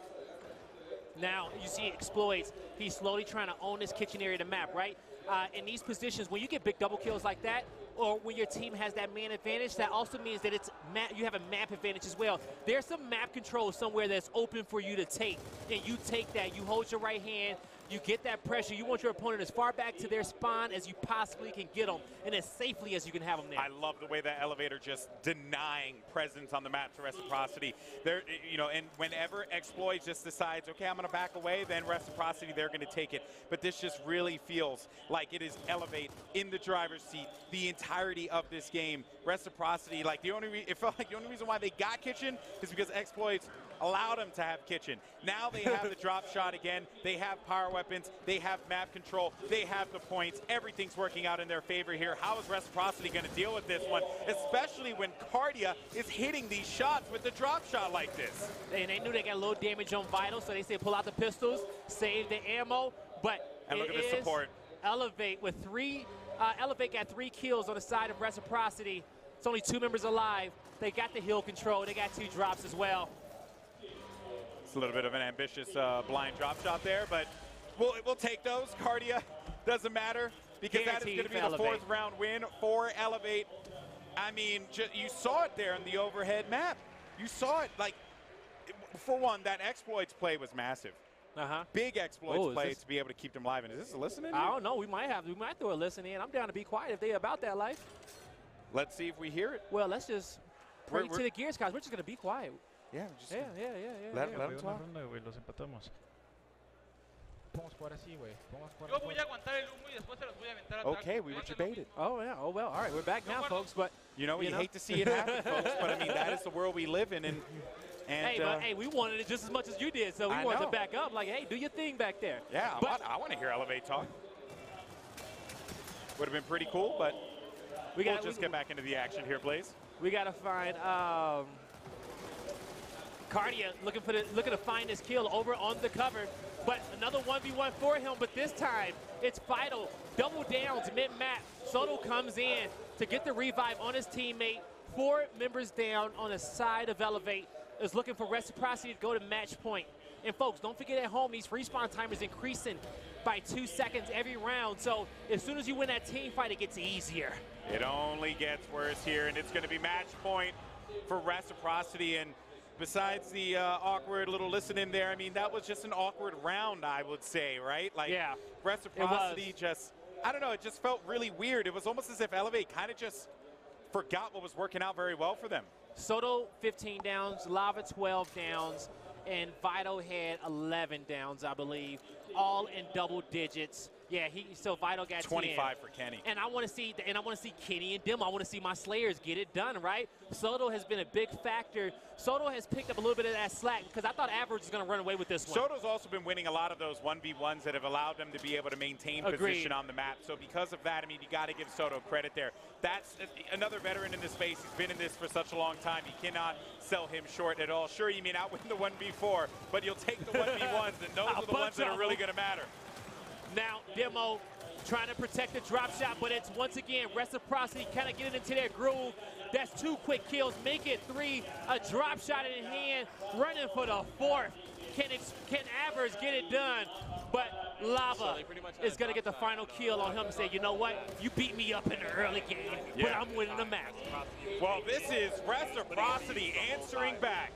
Now, you see Exploits, he's slowly trying to own this kitchen area of the map, right? In these positions, when you get big double kills like that, or when your team has that man advantage, that also means that you have a map advantage as well. There's some map control somewhere that's open for you to take, and you take that. You hold your right hand, you get that pressure. You want your opponent as far back to their spawn as you possibly can get them, and as safely as you can have them there. I love the way that Elevator just denying presence on the map to Reciprocity. They're, you know, and whenever Exploit just decides, okay, I'm going to back away, then Reciprocity, they're going to take it. But this just really feels like it is Elevate in the driver's seat the entirety of this game. Reciprocity, like it felt like the only reason why they got Kitchen is because Exploits allowed them to have Kitchen. Now they have the drop shot again. They have power weapons. They have map control. They have the points. Everything's working out in their favor here. How is Reciprocity going to deal with this one, especially when Cardia is hitting these shots with the drop shot like this? And they knew they got a little damage on Vital, so they said pull out the pistols, save the ammo. But and look at the support. Elevate with Elevate got 3 kills on the side of Reciprocity. It's only 2 members alive. They got the hill control. They got 2 drops as well. It's a little bit of an ambitious blind drop shot there, but we'll take those. Cardia doesn't matter because that is going to be the 4th round win for Elevate. I mean, you saw it there in the overhead map. You saw it. Like, for one, that Exploits play was massive. Big Exploits play to be able to keep them live. And is this a listen in? I don't know. We might throw a listen in. I'm down to be quiet if they're about that life. Let's see if we hear it. Well, let's just pray to the Gears guys. We're just going to be quiet. Yeah, just let them talk. Okay, we were debated. Oh, yeah. Oh, well. All right, we're back now, folks. But you know, we hate to see it happen, folks. But, I mean, that is the world we live in. And hey, we wanted it just as much as you did, so we wanted to back up. Like, hey, do your thing back there. Yeah, I want to hear Elevate talk. Would have been pretty cool, but we'll just get back into the action here, Blaze. We got to find Cardia looking to find his kill over on the cover, but another 1v1 for him. But this time it's Vital, double downs mid-map. Soto comes in to get the revive on his teammate. 4 members down on the side of Elevate. Is looking for Reciprocity to go to match point. And folks, don't forget at home, these respawn timers increasing by 2 seconds every round. So as soon as you win that team fight, it gets easier. It only gets worse here, and it's going to be match point for Reciprocity. And besides the awkward little listen in there, I mean, that was just an awkward round, I would say, right? Like, yeah, Reciprocity just, I don't know, it just felt really weird. It was almost as if Elevate kind of just forgot what was working out very well for them. Soto 15 downs, Lava 12 downs, and Vital had 11 downs, I believe, all in double digits. Yeah, so Vital got 25 for Kenny. And I want to see Kenny and Demo. I want to see my Slayers get it done, right? Soto has been a big factor. Soto has picked up a little bit of that slack because I thought Average was going to run away with this one. Soto's also been winning a lot of those 1v1s that have allowed them to be able to maintain position on the map. So because of that, I mean, you got to give Soto credit there. That's another veteran in this space. He's been in this for such a long time. You cannot sell him short at all. Sure, you may not win the 1v4, but you'll take the 1v1s, and those are the ones that are really going to matter. Now, Demo trying to protect the drop shot, but it's once again Reciprocity kind of getting into their groove. That's 2 quick kills, make it 3. A drop shot in hand, running for the 4th. Can Avers get it done? But Lava is going to get the final kill on him and say, you know what? You beat me up in the early game, but I'm winning the match. Well, this is Reciprocity answering back.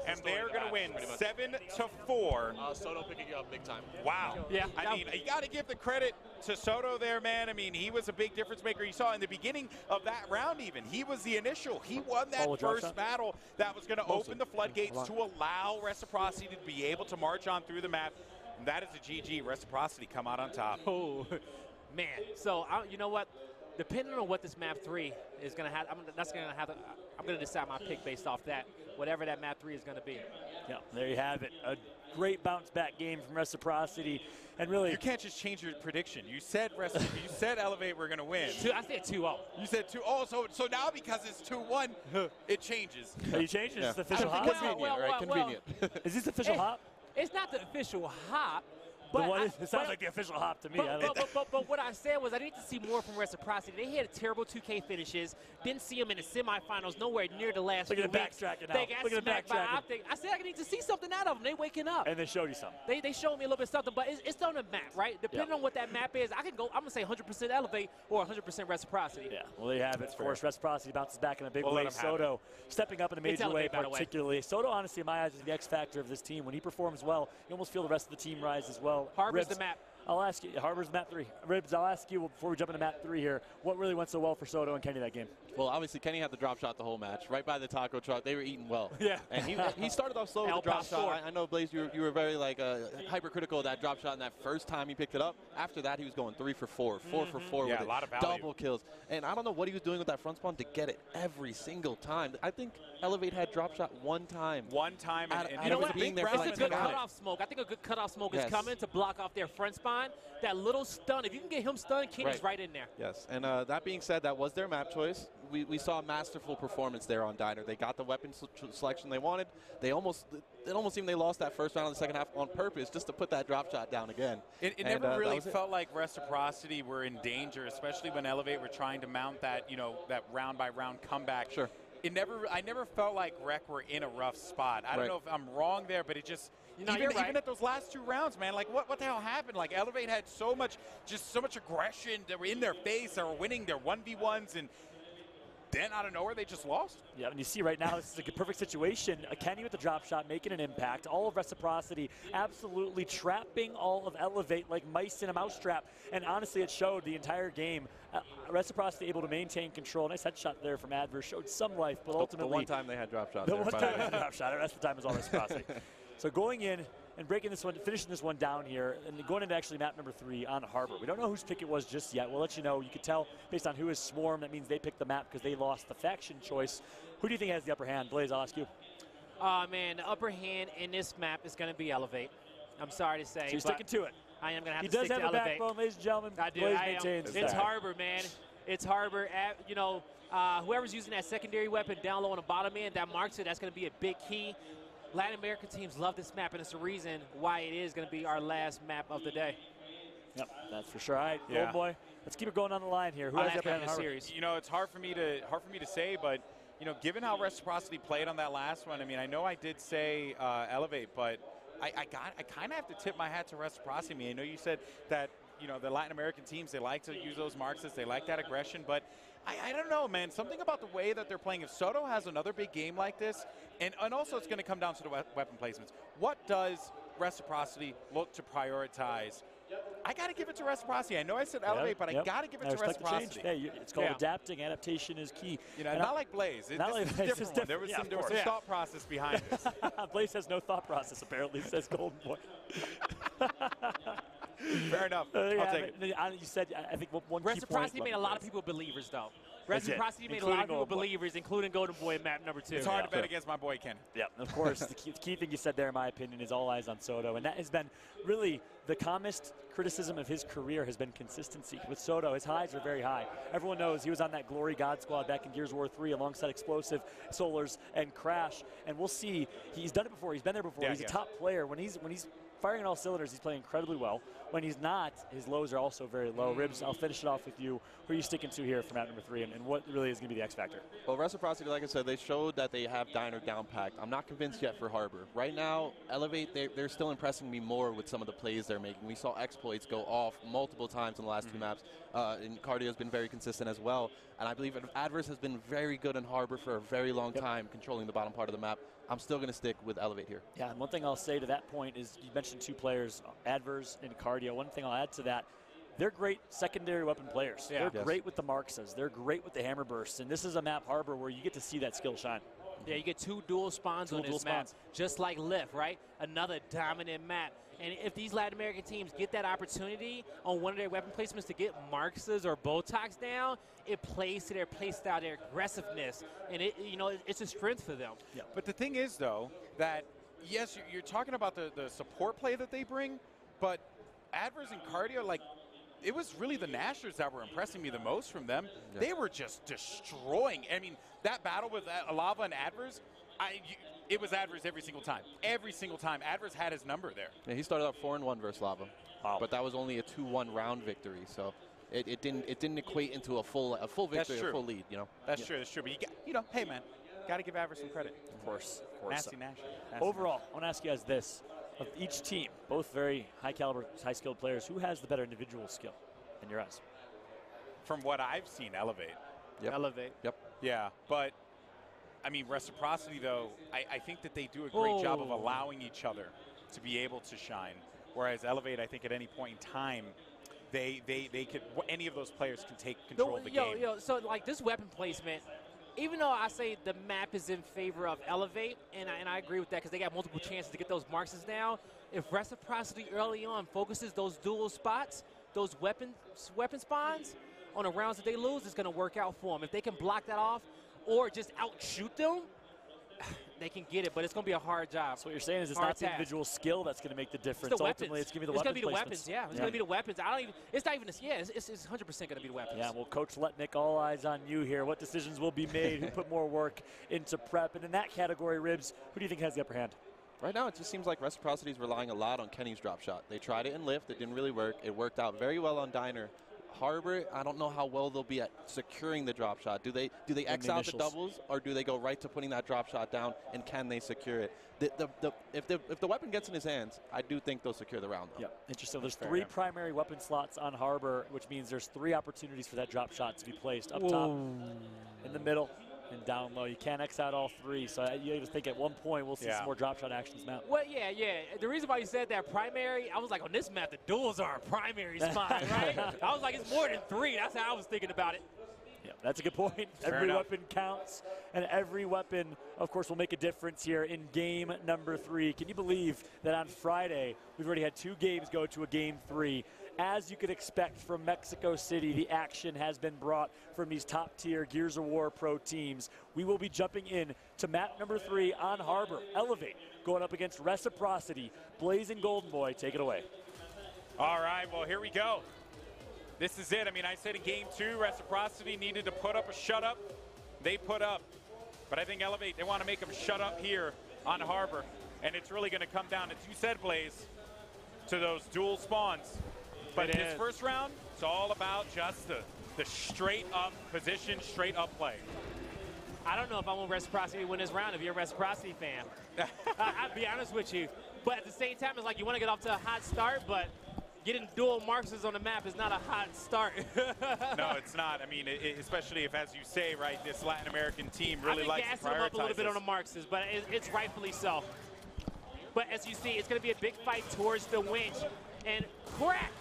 And they're going to win 7-4. Soto picking you up big time. Wow. Yeah. I mean, you got to give the credit to Soto there, man. I mean, he was a big difference maker. You saw in the beginning of that round even. He was the initial. He won that first battle that was going to open the floodgates to allow Reciprocity to be able to march on through the map. And that is a GG. Reciprocity come out on top. Oh, man. So, you know what? Depending on what this map 3 is going to have, I'm going to decide my pick based off that, whatever that map 3 is going to be. Yeah, there you have it. A great bounce-back game from Reciprocity. And really, you can't just change your prediction. You said you said Elevate we're going to win. I said 2-0. You said 2-0. So now because it's 2-1, it changes. Are you changing? Is this the official hop? Convenient, right? Convenient. Is this the official hop? It's not the official hop. But it sounds like the official hop to me. But what I said was I need to see more from Reciprocity. They had a terrible 2K finishes. Didn't see them in the semifinals, nowhere near the last Look few at the weeks. backtracking now. They got Look at the smacked by backtracking. Optic. I said I need to see something out of them. They waking up. And they showed you something. They showed me a little bit something, but it's on the map, right? Depending on what that map is, I can go. I'm gonna say 100% Elevate or 100% Reciprocity. Yeah. Well, there you have it. Of course, Reciprocity bounces back in a big way. Soto stepping up in a major way, particularly. Soto, honestly, in my eyes, is the X factor of this team. When he performs well, you almost feel the rest of the team rise as well. Harbor's the map. I'll ask you, Harbor's map 3. Ribs, I'll ask you before we jump into map 3 here, what really went so well for Soto and Kenny that game? Well, obviously, Kenny had the drop shot the whole match, right by the taco truck. They were eating well. Yeah. And he started off slow with the drop shot. I know, Blaze, you were very hypercritical of that drop shot in that first time he picked it up. After that, he was going 3 for 4, 4 for 4 with it. A lot of value. Double kills. And I don't know what he was doing with that front spawn to get it every single time. I think Elevate had drop shot one time. One time. And you know what? Being there It's for a good cutoff smoke. I think a good cutoff smoke is coming to block off their front spawn. That little stun, if you can get him stunned, Kenny's right in there. Yes, and that being said, that was their map choice. We saw a masterful performance there on Diner. They got the weapon selection they wanted. It almost seemed they lost that first round of the second half on purpose just to put that drop shot down again. It never really felt like Reciprocity were in danger, especially when Elevate were trying to mount that, that round-by-round comeback. Sure. I never felt like Rec were in a rough spot. I don't know if I'm wrong there, but it just even at those last 2 rounds, man, like what the hell happened? Like Elevate had so much aggression that were in their face. They were winning their 1v1s, and then out of nowhere they just lost. Yeah, and you see right now this is a perfect situation. Kenny with the drop shot making an impact. All of Reciprocity absolutely trapping all of Elevate like mice in a mousetrap. And honestly, it showed the entire game. Reciprocity able to maintain control. Nice headshot there from Adverse. Showed some life, but ultimately. The one time they had drop shots. The one time they had drop shot. The rest of the time was all Reciprocity. So going in and breaking this one, finishing this one down here, and going into actually map number 3 on Harbor. We don't know whose pick it was just yet. We'll let you know. You could tell based on who is Swarm. That means they picked the map because they lost the faction choice. Who do you think has the upper hand? Blaze, I'll ask you. Man, the upper hand in this map is going to be Elevate. I'm sorry to say. So you're sticking to it. I am going to have to stick to Elevate. He does have a backbone, ladies and gentlemen. I do. Blaze maintains it's Harbor, man. It's Harbor. Whoever's using that secondary weapon down low on the bottom end, that marks it, that's going to be a big key. Latin American teams love this map, and it's the reason why it is going to be our last map of the day. Yep, that's for sure. All right, Gold Boy, let's keep it going on the line here. Who has the upper hand in the series? It's hard for me to say, but given how Reciprocity played on that last one, I know I did say Elevate, but I kind of have to tip my hat to Reciprocity. I know you said that the Latin American teams, they like to use those Marxists, they like that aggression, but I don't know, man. Something about the way that they're playing. If Soto has another big game like this, and also it's going to come down to the weapon placements. What does Reciprocity look to prioritize? I got to give it to Reciprocity. I know I said Elevate, but I got to give it to Reciprocity. Hey, it's called adapting. Adaptation is key. Not like Blaze. This is a different one. There was some thought process behind this. Blaze has no thought process, apparently, says Golden Boy. Fair enough. I'll take it. You said, I think one key Reciprocity point, made a lot of people believers, though. Reciprocity made a lot of people believers, including Golden Boy map number 2. It's hard to bet against my boy Ken. Yeah, of course. The key thing you said there, in my opinion, is all eyes on Soto. And that has been really the calmest criticism of his career has been consistency. With Soto, his highs are very high. Everyone knows he was on that Glory God squad back in Gears of War 3 alongside Explosive, Solars, and Crash. And we'll see. He's done it before. He's been there before. He's a top player. When he's firing on all cylinders, he's playing incredibly well. When he's not, his lows are also very low. Ribs, I'll finish it off with you. Who are you sticking to here for map number 3, and what really is going to be the X factor? Well, Reciprocity, like I said, they showed that they have Diner down packed. I'm not convinced yet for Harbor. Right now, Elevate, they're still impressing me more with some of the plays they're making. We saw exploits go off multiple times in the last 2 maps, and Cardio has been very consistent as well. And I believe Adverse has been very good in Harbor for a very long time, controlling the bottom part of the map. I'm still going to stick with Elevate here. Yeah, and one thing I'll say to that point is you mentioned 2 players, Adverse and Cardio. One thing I'll add to that, they're great secondary weapon players. Yeah. They're great with the Marxes. They're great with the hammer bursts. And this is a map, Harbor, where you get to see that skill shine. Yeah, you get 2 dual spawns on this map, just like Lift, right? Another dominant map. And if these Latin American teams get that opportunity on one of their weapon placements to get Marxes or Botox down, it plays to their play style, their aggressiveness, and it's a strength for them. Yeah. But the thing is, though, that yes, you're talking about the support play that they bring, but Adverse and Cardio, like, it was really the Nashers that were impressing me the most from them. Yeah. They were just destroying. I mean, that battle with Lava and Adverse, it was Adverse every single time. Every single time, Adverse had his number there. Yeah, he started out 4-1 versus Lava, but that was only a 2-1 round victory. So it didn't equate into a full victory, a full lead. That's true. That's true. But hey man, got to give Adverse some credit. Of course. Nasty Nash. Overall, I want to ask you guys this: of each team, both very high caliber, high skilled players, who has the better individual skill in your eyes? From what I've seen, Elevate. Yep. Elevate. Yep. Yeah, but I mean, Reciprocity, though, I think that they do a great job of allowing each other to be able to shine. Whereas Elevate, I think at any point in time, they could, any of those players can take control of the game. So like this weapon placement, even though I say the map is in favor of Elevate, and I agree with that because they got multiple chances to get those Marxes down, if Reciprocity early on focuses those dual spots, those weapon spawns on the rounds that they lose, it's going to work out for them. If they can block that off or just outshoot them, they can get it, but it's going to be a hard job. So what you're saying is it's not the individual skill that's going to make the difference. It's the Ultimately, it's going to be the weapons. It's going to be the weapons, yeah. It's going to be the weapons. It's not even, it's 100% going to be the weapons. Yeah, well, Coach Letnick, all eyes on you here. What decisions will be made? Who put more work into prep? And in that category, Ribs, who do you think has the upper hand? Right now, it just seems like Reciprocity is relying a lot on Kenny's drop shot. They tried it in Lift. It didn't really work. It worked out very well on Diner. Harbor, I don't know how well they'll be at securing the drop shot. Do they X out the doubles, or do they go right to putting that drop shot down, and can they secure it? If the weapon gets in his hands, I do think they'll secure the round, though. Yeah, interesting. There's 3 primary weapon slots on Harbor, which means there's 3 opportunities for that drop shot to be placed up top, in the middle, and down low. You can't X out all 3, so you just think at one point we'll see some more drop shot actions now. Well, yeah. The reason why you said that primary, I was like, on this map, the duels are a primary spot, right? I was like, it's more than 3. That's how I was thinking about it. Yeah, that's a good point. Every weapon counts, and every weapon, of course, will make a difference here in game number 3. Can you believe that on Friday, we've already had 2 games go to a game 3? As you could expect from Mexico City, the action has been brought from these top-tier Gears of War pro teams. We will be jumping in to map number 3 on Harbor. Elevate going up against Reciprocity. Blazing Golden Boy, take it away. All right, well, here we go. This is it. I mean, I said in game 2, Reciprocity needed to put up a shut-up. They put up. But I think Elevate, they want to make them shut up here on Harbor. And it's really going to come down, as you said, Blaze, to those dual spawns. But in this first round, it's all about just the straight-up position, straight-up play. I don't know if I want Reciprocity to win this round if you're a Reciprocity fan. I'll be honest with you. But at the same time, it's like you want to get off to a hot start, but getting dual Marxes on the map is not a hot start. No, it's not. I mean, especially if, as you say, right, this Latin American team really likes to prioritize them up a little bit on the Marxes, but it's rightfully so. But as you see, it's going to be a big fight towards the winch. And crack!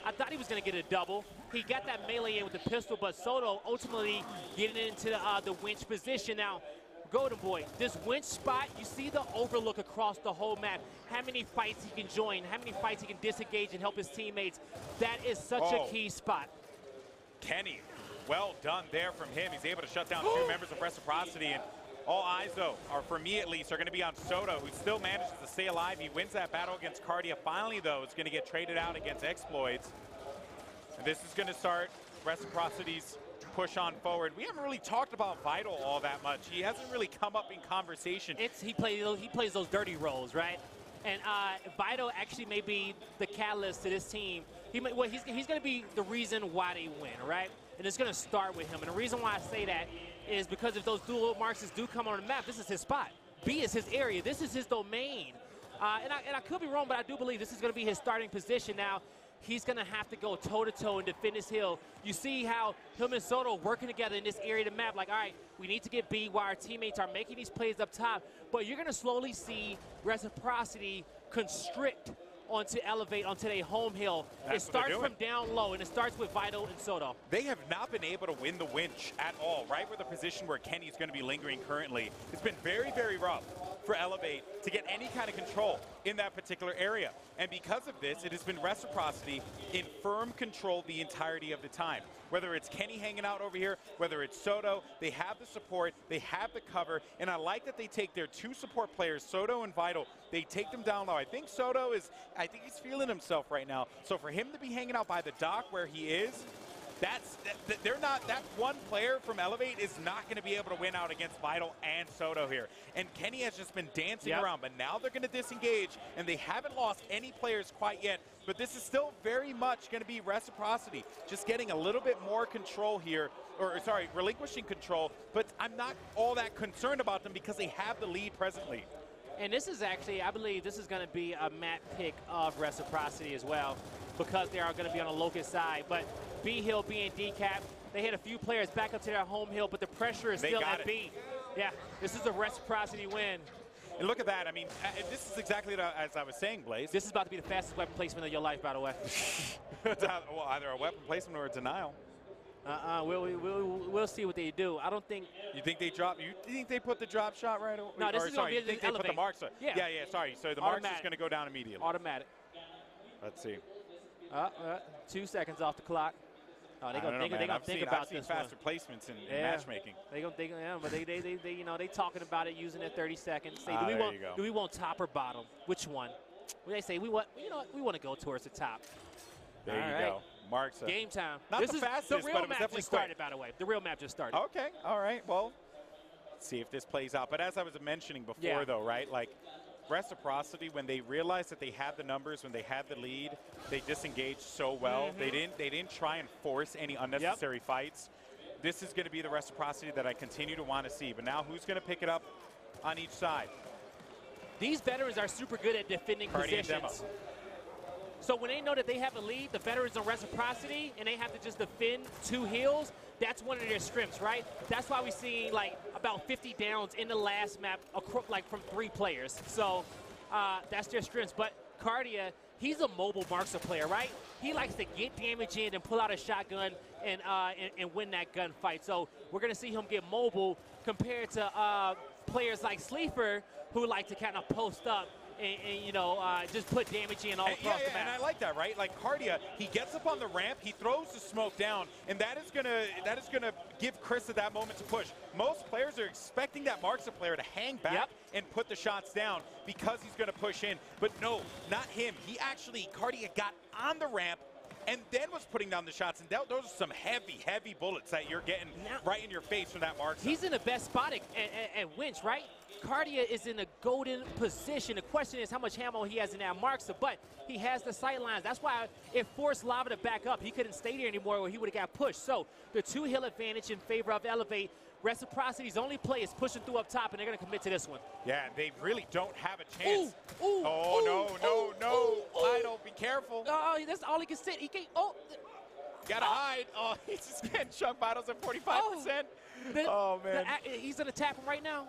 I thought he was going to get a double. He got that melee in with the pistol, but Soto ultimately getting into the winch position. Now, Golden Boy, this winch spot, you see the overlook across the whole map. How many fights he can join, how many fights he can disengage and help his teammates. That is such a key spot. Kenny, well done there from him. He's able to shut down 2 members of Reciprocity. And all eyes, though, are, for me at least, are going to be on Soto, who still manages to stay alive. He wins that battle against Cardia. Finally, though, it's going to get traded out against Exploits. And this is going to start Reciprocity's push on forward. We haven't really talked about Vital all that much. He hasn't really come up in conversation. He plays those dirty roles, right? And Vital actually may be the catalyst to this team. He's going to be the reason why they win, right? And it's going to start with him. And the reason why I say that is because if those dual marks do come on the map, this is his spot. B is his area. This is his domain. And I could be wrong, but I do believe this is going to be his starting position. Now, he's going to have to go toe-to-toe and defend his hill. You see how him and Soto working together in this area of the map. Like, all right, we need to get B while our teammates are making these plays up top. But you're going to slowly see Reciprocity constrict onto Elevate, onto their home hill. It starts from down low, and it starts with Vital and Soto. They have not been able to win the winch at all, right where the position where Kenny's going to be lingering currently. It's been very, very rough for Elevate to get any kind of control in that particular area. And because of this, it has been Reciprocity in firm control the entirety of the time. Whether it's Kenny hanging out over here, whether it's Soto, they have the support, they have the cover, and I like that they take their 2 support players, Soto and Vital, they take them down low. I think he's feeling himself right now. So for him to be hanging out by the dock where he is, that one player from Elevate is not going to be able to win out against Vital and Soto here. And Kenny has just been dancing around, but now they're going to disengage, and they haven't lost any players quite yet. But this is still very much going to be Reciprocity, just getting a little bit more control here, or sorry, relinquishing control. But I'm not all that concerned about them because they have the lead presently. And this is actually, I believe this is going to be a map pick of Reciprocity as well, because they are going to be on the locust side. But B hill being decapped, they had a few players back up to their home hill, but the pressure is still at B. Yeah, this is a Reciprocity win. And look at that. I mean, this is exactly as I was saying, Blaze. This is about to be the fastest weapon placement of your life, by the way. Well, either a weapon placement or a denial. We'll see what they do. I don't think. You think they drop? You think they put the drop shot right away? No, this is sorry. You think they put the marks? Yeah. Sorry. So the marks is going to go down immediately. Automatic. Let's see. 2 seconds off the clock. Oh, they're gonna think about I've seen this faster placements in matchmaking. They talking about it using it 30 seconds. Say, do we want top or bottom? Which one? They say we want to go towards the top. There you go. Mark's game time. Not the fastest, the real but it was map definitely just started, by the way. The real map just started. Okay. All right. Well, let's see if this plays out. But as I was mentioning before, though, right? Like Reciprocity, when they realized that they had the numbers, when they had the lead, they disengaged so well. They didn't try and force any unnecessary fights. This is going to be the Reciprocity that I continue to want to see. But now who's going to pick it up on each side? These veterans are super good at defending positions. So when they know that they have a lead, the veterans on Reciprocity, and they have to just defend 2 hills, that's one of their strengths, right? That's why we see like about 50 downs in the last map, like from 3 players. So that's their strengths. But Cardia, he's a mobile Markster player, right? He likes to get damage in and pull out a shotgun and win that gunfight. So we're going to see him get mobile compared to players like Sleeper, who like to kind of post up and just put damage in all across the map. And I like that, right? Like Cardia, he gets up on the ramp, he throws the smoke down, and that is gonna give Chris at that moment to push. Most players are expecting that Markster player to hang back and put the shots down because he's gonna push in. But no, not him. Cardia got on the ramp and then was putting down the shots, and those are some heavy, heavy bullets that you're getting right in your face from that Markster. He's in the best spot at winch, right? Cardia is in a golden position. The question is how much ammo he has in that Markster, but he has the sight lines. That's why it forced Lava to back up. He couldn't stay there anymore or he would have got pushed. So the 2 hill advantage in favor of Elevate. Reciprocity's only play is pushing through up top, and they're going to commit to this one. Yeah, they really don't have a chance. No. Vital, be careful. Oh, that's all he can sit. He can't. Gotta hide. Oh, he's just getting chunk Vitals at 45%. Man. He's going to tap him right now.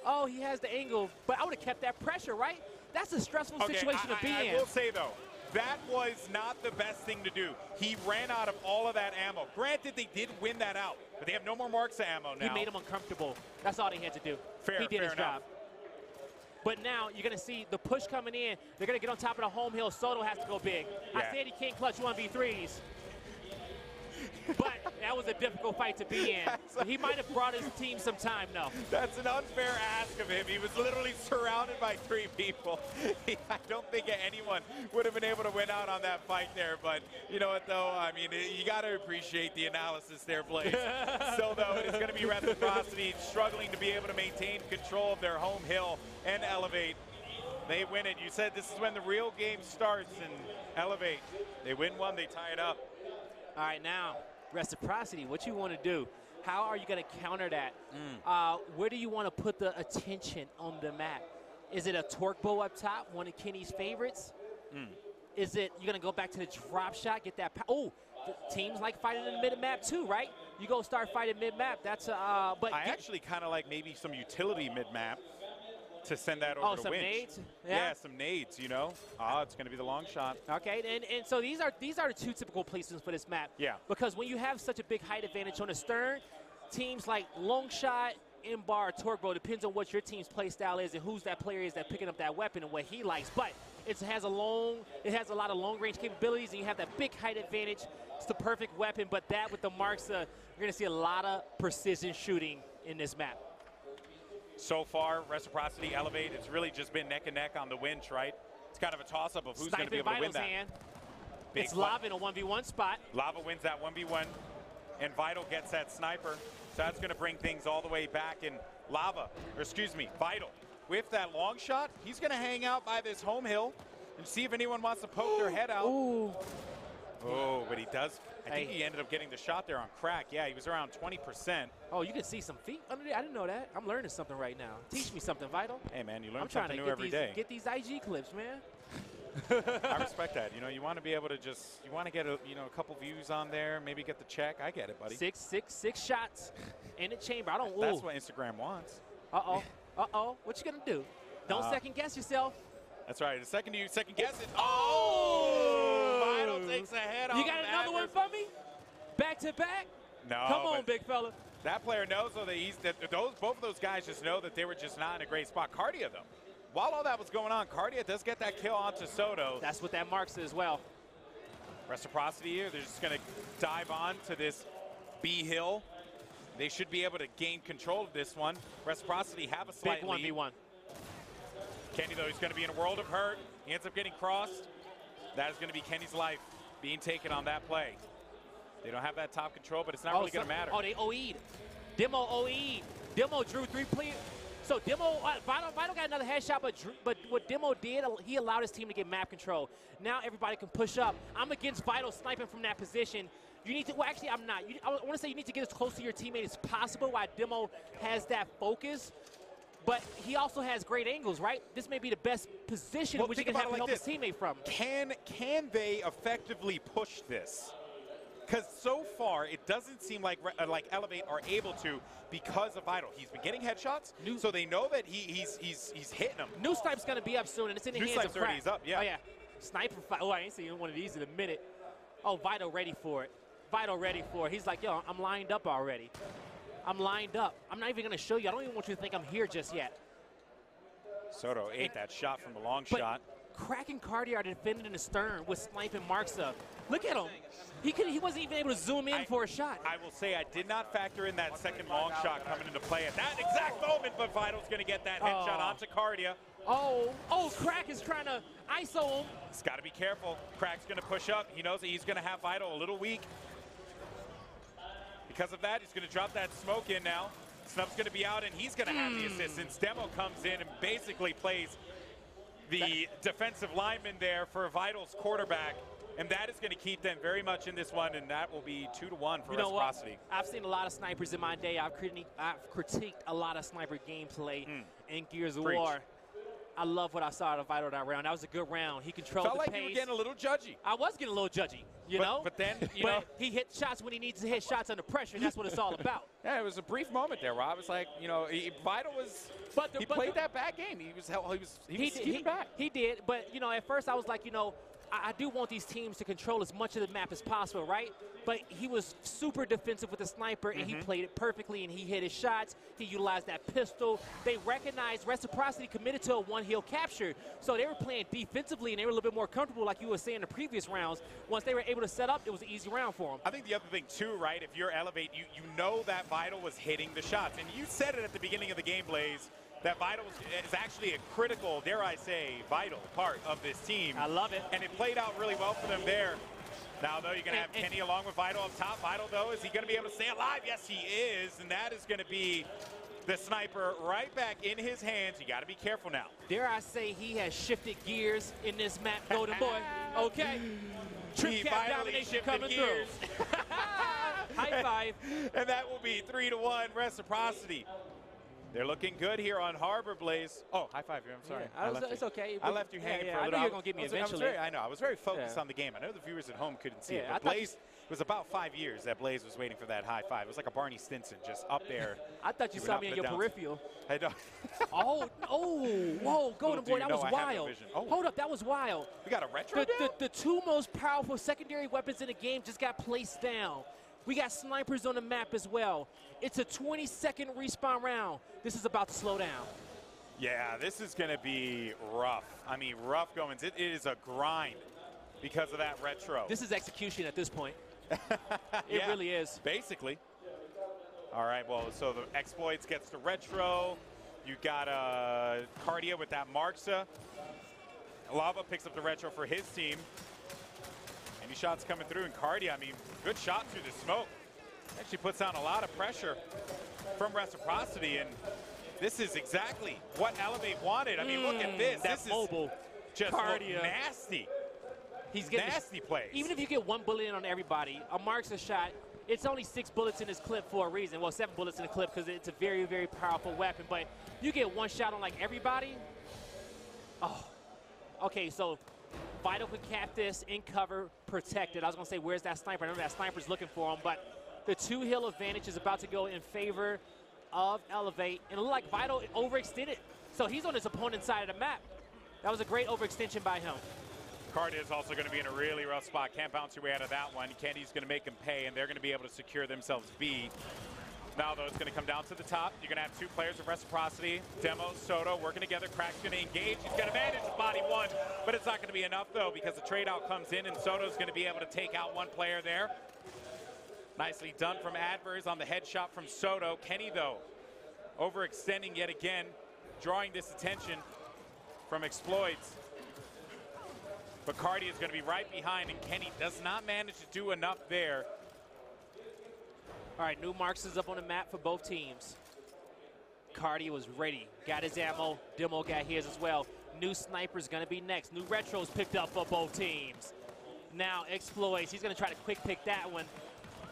Oh, he has the angle, but I would have kept that pressure, right? That's a stressful situation to be in. I will say, though, that was not the best thing to do. He ran out of all of that ammo. Granted, they did win that out, But they have no more marks of ammo now. He made him uncomfortable. That's all they had to do. Fair, he did fair his job. But now you're going to see the push coming in. They're going to get on top of the home hill. Soto has to go big. Yeah. I said he can't clutch 1v3s. But that was a difficult fight to be in. He might have brought his team some time, though. That's an unfair ask of him. He was literally surrounded by 3 people. I don't think anyone would have been able to win out on that fight there. But you know what, though? I mean, you got to appreciate the analysis there, Blaze. Still, though, it's going to be Reciprocity struggling to be able to maintain control of their home hill and Elevate. They win it. You said this is when the real game starts, and Elevate. They win one, they tie it up. All right, now, Reciprocity, what you want to do? How are you going to counter that? Where do you want to put the attention on the map? Is it a torque bow up top, one of Kenny's favorites? Is it you're going to go back to the drop shot, get that oh, teams like fighting in the mid-map too, right? You go start fighting mid-map. That's but I actually kind of like maybe some utility mid-map to send that over to some Winch. nades? Yeah, some nades, you know. It's going to be the long shot. Okay, and so these are the 2 typical placements for this map. Yeah. Because when you have such a big height advantage on the stern, teams like long shot, in-bar, torque bow, depends on what your team's play style is and who's that player is that picking up that weapon and what he likes. But it has a lot of long-range capabilities, and you have that big height advantage. It's the perfect weapon, but that with the marks, you're going to see a lot of precision shooting in this map. So far, Reciprocity, Elevate, it's really just been neck and neck on the Winch, right? It's kind of a toss-up of who's going to be able to win that. Hand. Big It's Lava in a 1v1 spot. Lava wins that 1v1, and Vital gets that sniper. So that's going to bring things all the way back. And Vital, with that long shot, he's going to hang out by this home hill and see if anyone wants to poke their head out. Ooh. Oh, but he does. I think he ended up getting the shot there on crack. Yeah, he was around 20%. Oh, you can see some feet under there. I didn't know that. I'm learning something right now. Teach me something, Vital. Hey, man, you learn I'm trying something to new every day. Get these IG clips, man. I respect that. You know, you want to be able to you want to get a couple views on there, maybe get the check. I get it, buddy. Six shots in the chamber. That's what Instagram wants. Uh-oh. What you going to do? Don't second guess yourself. That's right. The second you second guess it. Oh! Vital takes a head off. You got another one for me? Back to back? No. Come on, big fella. That player knows though that both of those guys just know that they were just not in a great spot. Cardia though, while all that was going on, Cardia does get that kill onto Soto. That's what that marks as well. Reciprocity here. They're just going to dive on to this B hill. They should be able to gain control of this one. Reciprocity have a slight big 1v1. Kenny, though, he's going to be in a world of hurt. He ends up getting crossed. That is going to be Kenny's life being taken on that play. They don't have that top control, but it's not really going to matter. Oh, they OE'd. Demo OE'd. Demo drew 3 players. So Demo, Vital got another headshot, but what Demo did, he allowed his team to get map control. Now everybody can push up. I'm against Vital sniping from that position. You need to, well, actually, I'm not. I want to say you need to get as close to your teammate as possible while Demo has that focus. But he also has great angles, right? This may be the best position in which he can have help his teammate from. Can they effectively push this? Because so far, it doesn't seem like Elevate are able to because of Vital. He's been getting headshots, so they know that he's hitting them. New Snipe's going to be up soon, and it's in the hands of Crack. He's up, yeah. Oh, yeah. Sniper fight. Oh, I ain't seen one of these in a minute. Oh, Vital ready for it. Vital ready for it. He's like, yo, I'm lined up already. I'm lined up. I'm not even going to show you. I don't even want you to think I'm here just yet. Soto ate that shot from the long shot. Crack and Cardi are defending in the stern with Snipe and marks up. Look at him. He wasn't even able to zoom in for a shot. I will say I did not factor in that second long shot coming into play at that exact moment, but Vital's going to get that headshot onto Cardia. Oh, Crack is trying to ISO him. He's got to be careful. Crack's going to push up. He knows that he's going to have Vital a little weak. Because of that, he's going to drop that smoke in now. Snub's going to be out, and he's going to have the assist since Demo comes in and basically plays the defensive lineman there for Vital's quarterback. And that is going to keep them very much in this one, and that will be 2-1 for Reciprocity. I've seen a lot of snipers in my day. I've critiqued a lot of sniper gameplay in Gears of War. I love what I saw out of Vital that round. That was a good round. He controlled the pace. Felt like you were getting a little judgy. I was getting a little judgy, you know? But then, you know. He hit shots when he needs to hit shots under pressure, and that's what it's all about. Yeah, it was a brief moment there, Rob. It's like, you know, Vital was he played that bad game. He was keeping back. He did, but, you know, at first I was like, you know, I do want these teams to control as much of the map as possible, right? But he was super defensive with the sniper, and he played it perfectly, and he hit his shots. He utilized that pistol. They recognized Reciprocity committed to a one-hill capture, so they were playing defensively, and they were a little bit more comfortable, like you were saying in the previous rounds. Once they were able to set up, it was an easy round for them. I think the other thing, too, right, if you're Elevate, you know that Vital was hitting the shots. And you said it at the beginning of the game, Blaze, that Vital is actually a critical, dare I say, vital part of this team. I love it. And it played out really well for them there. Now, though, you're going to have Kenny along with Vital up top. Vital, though, is he going to be able to stay alive? Yes, he is. And that is going to be the sniper right back in his hands. You got to be careful now. Dare I say he has shifted gears in this map, Golden Boy. Okay. Trip cap domination coming gears. through. High five. And that will be 3-1 Reciprocity. They're looking good here on Harbor, Blaze. Oh, high five here. I'm sorry. Yeah, it's okay. I left you hanging for a little. I knew you were going to get me eventually. I know. I was very focused on the game. I know the viewers at home couldn't see it. But Blaze, it was about 5 years that Blaze was waiting for that high five. It was like a Barney Stinson just up there. I thought you saw me in your peripheral. I know. Whoa, Golden Boy, that was wild. Hold up, that was wild. We got a retro the two most powerful secondary weapons in the game just got placed down. We got snipers on the map as well. It's a 20-second respawn round. This is about to slow down. Yeah, this is going to be rough. I mean, rough goings. It is a grind because of that retro. This is execution at this point. It really is. Basically. All right, well, so the Exploits gets the retro. You got Cardia with that Marxa. Lava picks up the retro for his team. Any shots coming through, and Cardia, I mean, good shot through the smoke. Actually puts down a lot of pressure from Reciprocity, and this is exactly what Elevate wanted. I mean, look at this. This mobile is just nasty. He's getting nasty plays. Even if you get one bullet in on everybody, a Marxa shot, it's only 6 bullets in this clip for a reason. Well, 7 bullets in the clip because it's a very, very powerful weapon. But you get one shot on like everybody. Oh, okay, so Vital could cap this in cover, protected. I was going to say, where's that sniper? I know that sniper's looking for him, but the 2-hill advantage is about to go in favor of Elevate. And it looked like Vital overextended. So he's on his opponent's side of the map. That was a great overextension by him. Cardia is also going to be in a really rough spot. Can't bounce your way out of that one. Kenny's going to make him pay, and they're going to be able to secure themselves B. Now, though, it's going to come down to the top. You're going to have 2 players of Reciprocity. Demo, Soto working together. Crack's going to engage. He's going to manage body 1, but it's not going to be enough, though, because the trade-out comes in, and Soto's going to be able to take out 1 player there. Nicely done from Adverse on the headshot from Soto. Kenny, though, overextending yet again, drawing this attention from Exploits. But Cardia is going to be right behind, and Kenny does not manage to do enough there. All right, new marks is up on the map for both teams. Cardia was ready, got his ammo. Demo got his as well. New sniper's going to be next. New retros picked up for both teams. Now Exploits, he's going to try to quick pick that one.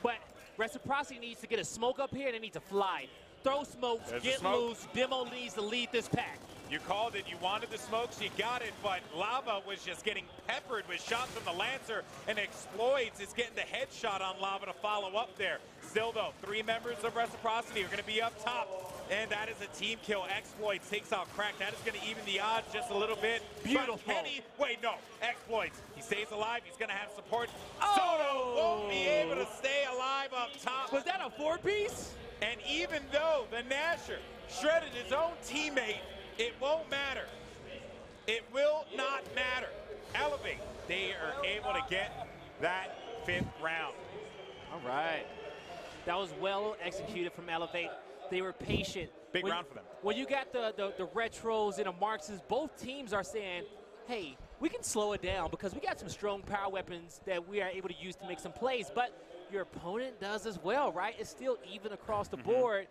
But Reciprocity needs to get a smoke up here, and they need to fly. Throw smokes, get loose. Demo needs to lead this pack. You called it. You wanted the smokes. You got it. But Lava was just getting peppered with shots from the Lancer. And Exploits is getting the headshot on Lava to follow up there. Still, though, 3 members of Reciprocity are going to be up top. And that is a team kill. Exploits takes out Crack. That is going to even the odds just a little bit. Beautiful. But Kenny, wait, no. Exploits. He stays alive. He's going to have support. Soto won't be able to stay alive up top. Was that a 4-piece? And even though the Nasher shredded his own teammate, it won't matter. It will not matter. Elevate, they are able to get that 5th round. All right. That was well executed from Elevate. They were patient. Big round for them. When you got the retros and the Marxes, both teams are saying, hey, we can slow it down because we got some strong power weapons that we are able to use to make some plays. But your opponent does as well, right? It's still even across the board.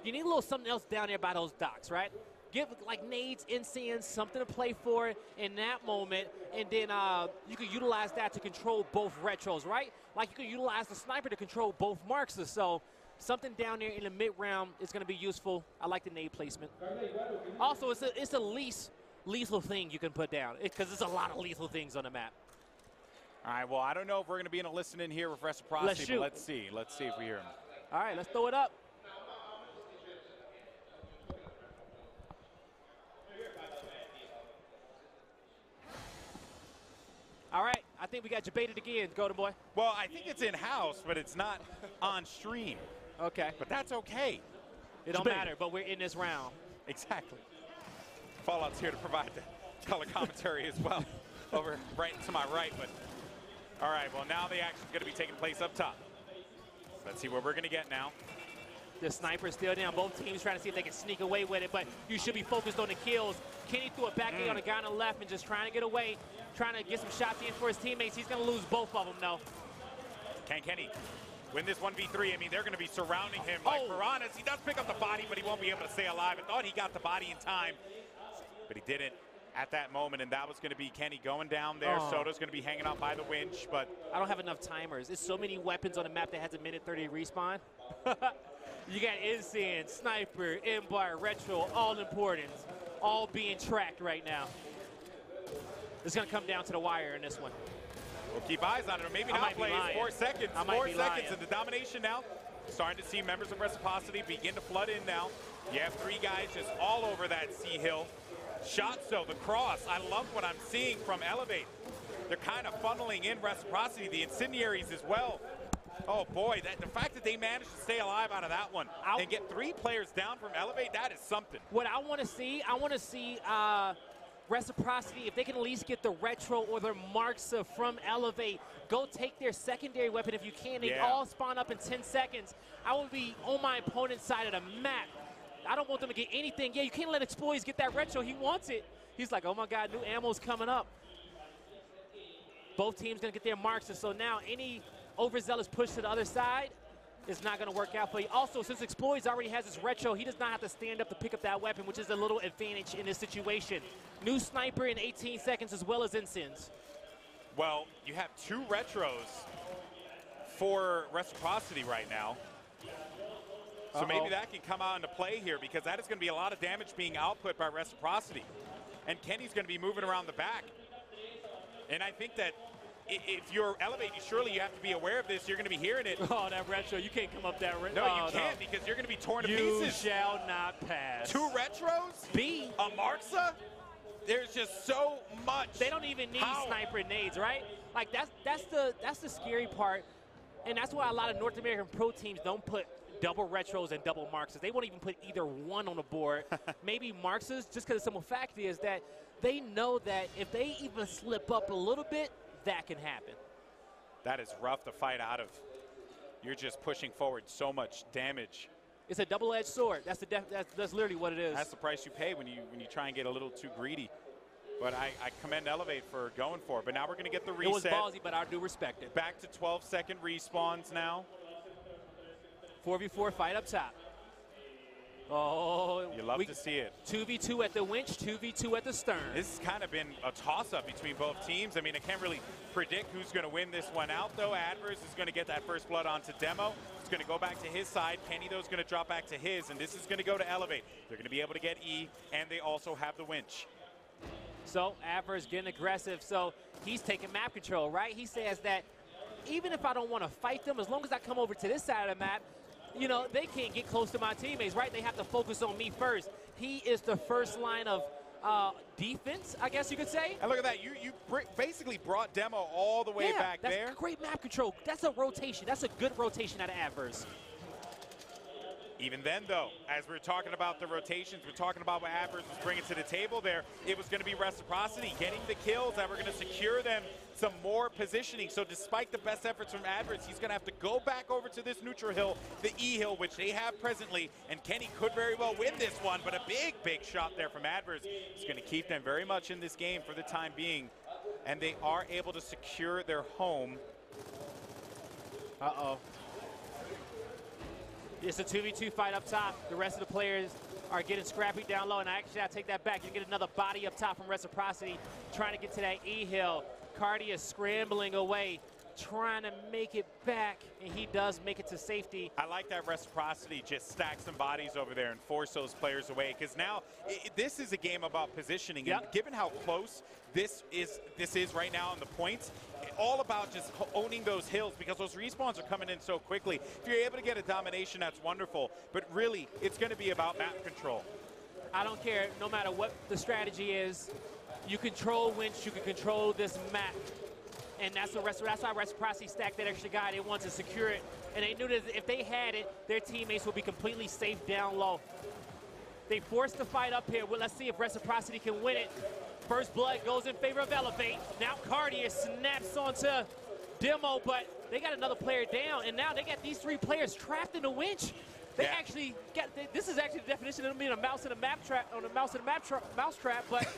You need a little something else down there by those docks, right? Give like nades, incense, something to play for in that moment, and then you can utilize that to control both retros, right? Like you can utilize the sniper to control both marks. So something down there in the mid-round is going to be useful. I like the nade placement. Also, it's the least lethal thing you can put down because there's a lot of lethal things on the map. All right, well, I don't know if we're going to be in a listen-in here with Reciprocity, but let's see. Let's see if we hear him. All right, let's throw it up. All right, I think we got debated again, Golden Boy. Well, I think it's in-house, but it's not on stream. Okay. But that's okay. It don't matter, but we're in this round. Exactly. Fallout's here to provide the color commentary as well, over right to my right. But all right, well, now the action's going to be taking place up top. Let's see what we're going to get now. The sniper's still down. Both teams trying to see if they can sneak away with it, but you should be focused on the kills. Kenny threw a back A on a guy on the left and just trying to get away, trying to get some shots in for his teammates. He's going to lose both of them, though. Can Kenny win this 1v3? I mean, they're going to be surrounding him like piranhas. He does pick up the body, but he won't be able to stay alive. I thought he got the body in time, but he didn't at that moment, and that was going to be Kenny going down there. Soto's going to be hanging out by the winch, but I don't have enough timers. There's so many weapons on the map that has a minute 30 respawn. You got Insane, Sniper, Empire, Retro, all important, all being tracked right now. It's going to come down to the wire in this one. We'll keep eyes on it, or maybe not play. 4 seconds, 4 seconds, and the domination now. Starting to see members of Reciprocity begin to flood in now. You have 3 guys just all over that C hill. Shots though, the cross. I love what I'm seeing from Elevate. They're kind of funneling in Reciprocity, the incendiaries as well. Oh boy, the fact that they managed to stay alive out of that one and get 3 players down from Elevate, that is something. What I want to see Reciprocity, if they can at least get the Retro or their marks from Elevate, go take their secondary weapon if you can. They all spawn up in 10 seconds. I will be on my opponent's side of the map. I don't want them to get anything. Yeah, you can't let Exploits get that Retro. He wants it. He's like, oh my God, new ammo's coming up. Both teams gonna get their marks, and so now any overzealous push to the other side is not gonna work out for you. Also, since Exploits already has his Retro, he does not have to stand up to pick up that weapon, which is a little advantage in this situation. New Sniper in 18 seconds as well as Ensigns. Well, you have 2 Retros for Reciprocity right now. So maybe that can come out into play here, because that is going to be a lot of damage being output by Reciprocity. And Kenny's going to be moving around the back. And I think that if you're elevating, surely you have to be aware of this. You're going to be hearing it. Oh, that Retro. You can't come up that Retro. No, you can't, because you're going to be torn to pieces. You shall not pass. 2 Retros? B. A Marksa? There's just so much. They don't even need sniper nades, right? Like, that's the scary part. And that's why a lot of North American pro teams don't put double Retros and double Marksas. They won't even put either one on the board. Maybe Marksas, just because the simple fact is that they know that if they even slip up a little bit, that can happen. That is rough to fight out of. You're just pushing forward so much damage. It's a double-edged sword. That's literally what it is. That's the price you pay when you try and get a little too greedy. But I commend Elevate for going for it. But now we're going to get the reset. It was ballsy, but I do respect it. Back to 12-second respawns now. 4v4 fight up top. Oh, you love to see it. 2v2 at the winch, 2v2 at the stern. This has kind of been a toss-up between both teams. I mean, I can't really predict who's going to win this one out, though. Adverse is going to get that first blood onto Demo. It's going to go back to his side. Kenny, though, is going to drop back to his, and this is going to go to Elevate. They're going to be able to get E, and they also have the winch. So Adverse getting aggressive. So he's taking map control, right? He says that even if I don't want to fight them, as long as I come over to this side of the map, you know, they can't get close to my teammates, right? They have to focus on me first. He is the first line of defense, I guess you could say. And look at that. You basically brought Demo all the way back there. That's great map control. That's a rotation. That's a good rotation out of Adverse. Even then, though, as we're talking about the rotations, we're talking about what Adverse was bringing to the table there. It was going to be Reciprocity getting the kills that were going to secure them some more positioning. So despite the best efforts from Adverse, he's going to have to go back over to this neutral hill, the E hill, which they have presently. And Kenny could very well win this one, but a big shot there from Adverse is going to keep them very much in this game for the time being. And they are able to secure their home. Uh-oh. It's a 2v2 fight up top. The rest of the players are getting scrappy down low, and actually I take that back. You get another body up top from Reciprocity, trying to get to that E hill. Cardi is scrambling away, trying to make it back, and he does make it to safety. I like that Reciprocity just stacks some bodies over there and force those players away, because now this is a game about positioning. And given how close this is right now on the points, all about just owning those hills, because those respawns are coming in so quickly. If you're able to get a domination, that's wonderful, but really it's going to be about map control. I don't care, no matter what the strategy is, you control winch, you can control this map. And that's why Reciprocity stacked that extra guy. They wanted to secure it. And they knew that if they had it, their teammates would be completely safe down low. They forced the fight up here. Well, let's see if Reciprocity can win it. First blood goes in favor of Elevate. Now Cartier snaps onto Demo, but they got another player down. And now they got these 3 players trapped in the winch. They actually got, this is actually the definition of them being a mouse in a map trap, mouse trap, but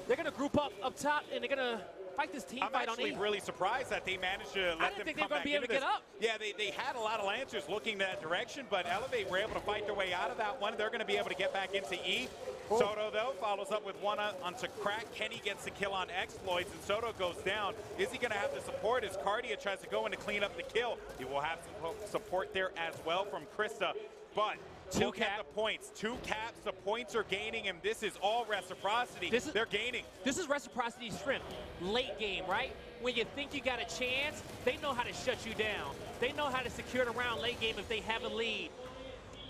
they're gonna group up top and they're gonna fight this team fight on E. I'm actually really surprised that they managed to let them come back into this. Yeah, they had a lot of Lancers looking that direction, but Elevate were able to fight their way out of that one. They're going to be able to get back into E. Cool. Soto, though, follows up with one onto Crack. Kenny gets the kill on Exploits, and Soto goes down. Is he going to have the support as Cardia tries to go in to clean up the kill? He will have some support there as well from Krista, but look at the points. 2 caps, the points are gaining, and this is all Reciprocity. They're gaining. This is Reciprocity's strength. Late game, right? When you think you got a chance, they know how to shut you down. They know how to secure the round late game if they have a lead.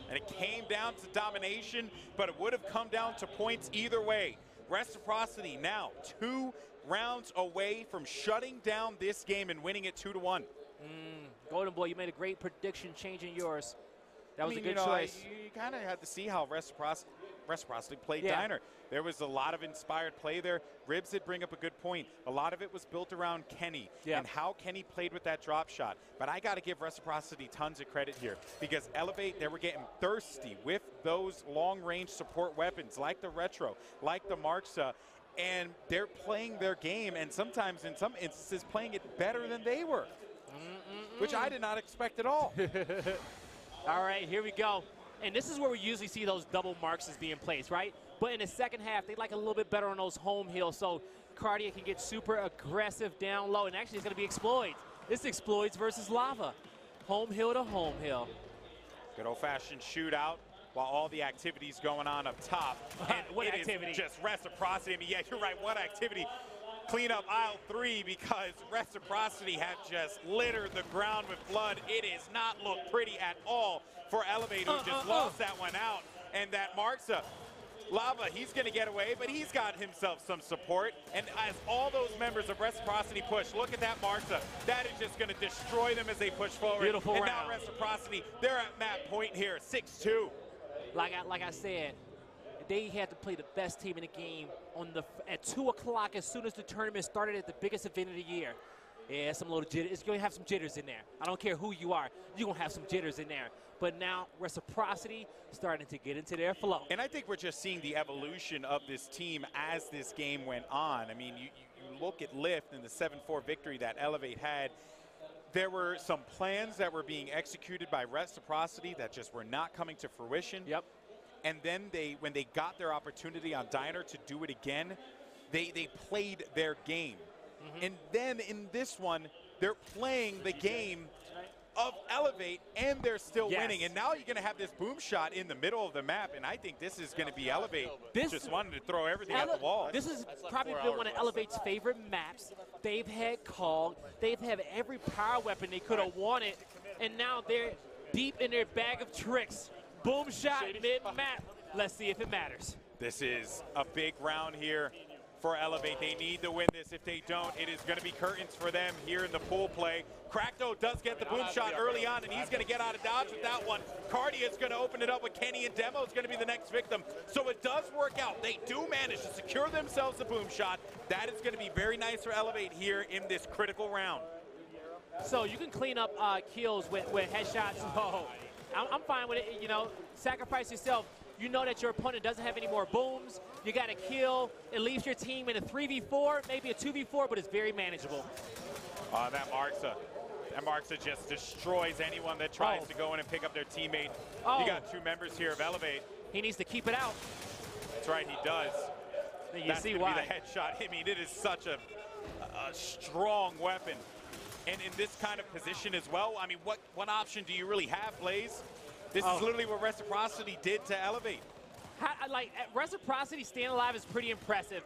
And it came down to domination, but it would have come down to points either way. Reciprocity now 2 rounds away from shutting down this game and winning it 2-1. Golden Boy, you made a great prediction changing yours. That was a good choice. You kind of had to see how Reciprocity played Diner. There was a lot of inspired play there. Ribs did bring up a good point. A lot of it was built around Kenny and how Kenny played with that drop shot. But I got to give Reciprocity tons of credit here because Elevate, they were getting thirsty with those long-range support weapons like the Retro, like the Marksa, and they're playing their game and sometimes in some instances playing it better than they were, which I did not expect at all. All right, here we go. And this is where we usually see those double marks as being placed, right? But in the second half, they like a little bit better on those home hills, so Cardia can get super aggressive down low, and actually it's going to be Exploits. This is Exploits versus Lava. Home hill to home hill. Good old-fashioned shootout while all the activity's going on up top. And what activity? Just Reciprocity. I mean, yeah, you're right, what activity? Clean up aisle 3 because Reciprocity had just littered the ground with blood. It has not looked pretty at all for Elevate, who just lost that one out. And that Marksa, Lava, he's going to get away, but he's got himself some support. And as all those members of Reciprocity push, look at that Marksa. That is just going to destroy them as they push forward. Beautiful and round. Now Reciprocity, they're at map point here, 6-2. Like I said, they had to play the best team in the game at 2 o'clock as soon as the tournament started at the biggest event of the year. Yeah, some little jitters. It's going to have some jitters in there. I don't care who you are. You're going to have some jitters in there. But now Reciprocity starting to get into their flow. And I think we're just seeing the evolution of this team as this game went on. I mean, you look at Lift and the 7-4 victory that Elevate had. There were some plans that were being executed by Reciprocity that just were not coming to fruition. Yep. And then when they got their opportunity on Diner to do it again, they played their game. And then in this one, they're playing the game of Elevate, and they're still winning. And now you're going to have this boom shot in the middle of the map, and I think this is going to be Elevate. Just wanted to throw everything at the wall. This has probably been one of Elevate's favorite maps. They've had called. They've had every power weapon they could have wanted, and now they're deep in their bag of tricks. Boom shot mid-map. Let's see if it matters. This is a big round here for Elevate. They need to win this. If they don't, it is going to be curtains for them here in the pool play. Crackdo does get the boom shot early on, and he's going to get out of dodge with that one. Cardia is going to open it up with Kenny, and Demo is going to be the next victim. So it does work out. They do manage to secure themselves a boom shot. That is going to be very nice for Elevate here in this critical round. So you can clean up kills with headshots. Oh, I'm fine with it. You know, sacrifice yourself. You know that your opponent doesn't have any more booms. You got a kill. It leaves your team in a 3v4, maybe a 2v4, but it's very manageable. That Marksa just destroys anyone that tries to go in and pick up their teammate. You got 2 members here of Elevate. He needs to keep it out. That's right, he does. That's see why. Be the headshot. I mean, it is such a strong weapon. And in this kind of position as well, I mean, what option do you really have, Blaze? This is literally what Reciprocity did to Elevate. Reciprocity staying alive is pretty impressive.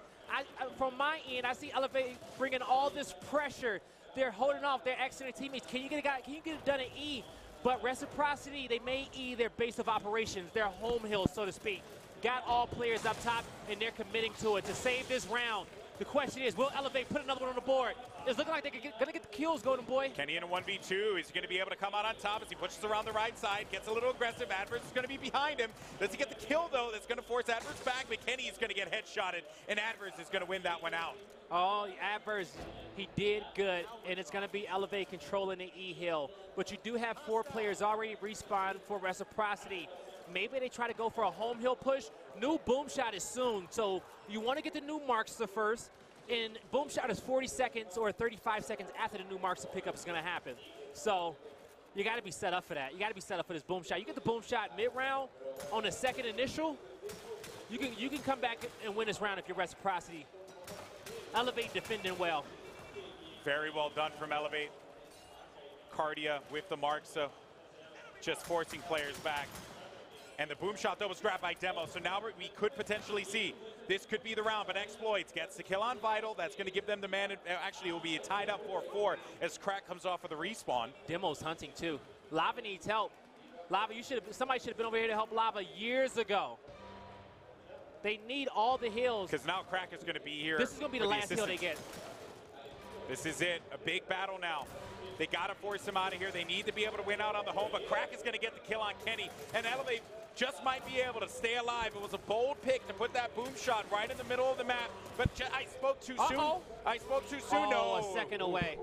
From my end, I see Elevate bringing all this pressure. They're holding off their excellent teammates. Can you get it done at E? But Reciprocity, they made E their base of operations, their home hill, so to speak. got all players up top, and they're committing to it to save this round. The question is, will Elevate put another one on the board? It's looking like they're going to get the kills, Golden Boy. Kenny in a 1v2. He's going to be able to come out on top as he pushes around the right side, gets a little aggressive. Adverse is going to be behind him. Does he get the kill, though? That's going to force Adverse back, but Kenny is going to get headshotted, and Adverse is going to win that one out. Oh, Adverse, he did good, and it's going to be Elevate controlling the E-Hill. But you do have 4 players already respawned for Reciprocity. Maybe they try to go for a home hill push. New boom shot is soon, so you want to get the new marks first. And boom shot is 40 seconds or 35 seconds after the new marks pickup is going to happen. So you got to be set up for that. You got to be set up for this boom shot. You get the boom shot mid-round on the second initial, you can come back and win this round if you're Reciprocity. Elevate defending well. Very well done from Elevate. Cardia with the mark, so just forcing players back. And the boom shot, though, was grabbed by Demo. So now we could potentially see this could be the round, but Exploits gets the kill on Vital. That's going to give them the man. Actually, it will be tied up 4-4 as Crack comes off of the respawn. Demo's hunting, too. Lava needs help. Lava, somebody should have been over here to help Lava years ago. They need all the hills. Because now Crack is going to be here. This is going to be the last hill they get. This is it. A big battle now. They got to force him out of here. They need to be able to win out on the home, but Crack is going to get the kill on Kenny. And Elevate just might be able to stay alive. It was a bold pick to put that boom shot right in the middle of the map, but I spoke too soon. I spoke too soon. No, a second away.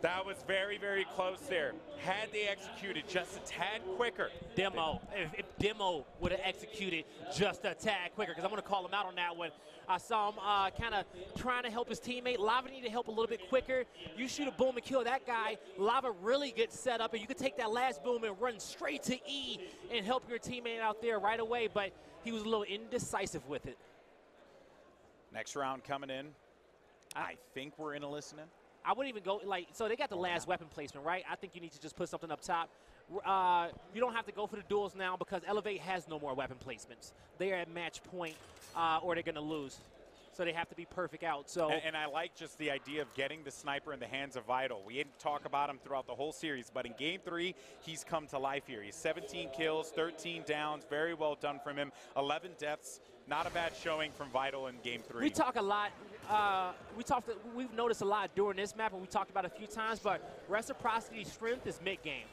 That was very, very close there. Had they executed just a tad quicker. Demo, if Demo would have executed just a tad quicker, because I'm going to call him out on that one. I saw him kind of trying to help his teammate. Lava needed to help a little bit quicker. You shoot a boom and kill that guy. Lava really gets set up, and you can take that last boom and run straight to E and help your teammate out there right away, but he was a little indecisive with it. Next round coming in. I think we're in a listening. I wouldn't even go, so they got the last weapon placement, right? I think you need to just put something up top. You don't have to go for the duels now because Elevate has no more weapon placements. They are at match point or they're going to lose. So they have to be perfect out. So and I like just the idea of getting the sniper in the hands of Vital. We didn't talk about him throughout the whole series, but in Game 3, he's come to life here. He's 17 kills, 13 downs, very well done from him, 11 deaths. Not a bad showing from Vital in Game 3. We talk a lot. We've noticed a lot during this map, and we talked about it a few times, but Reciprocity's strength is mid-game.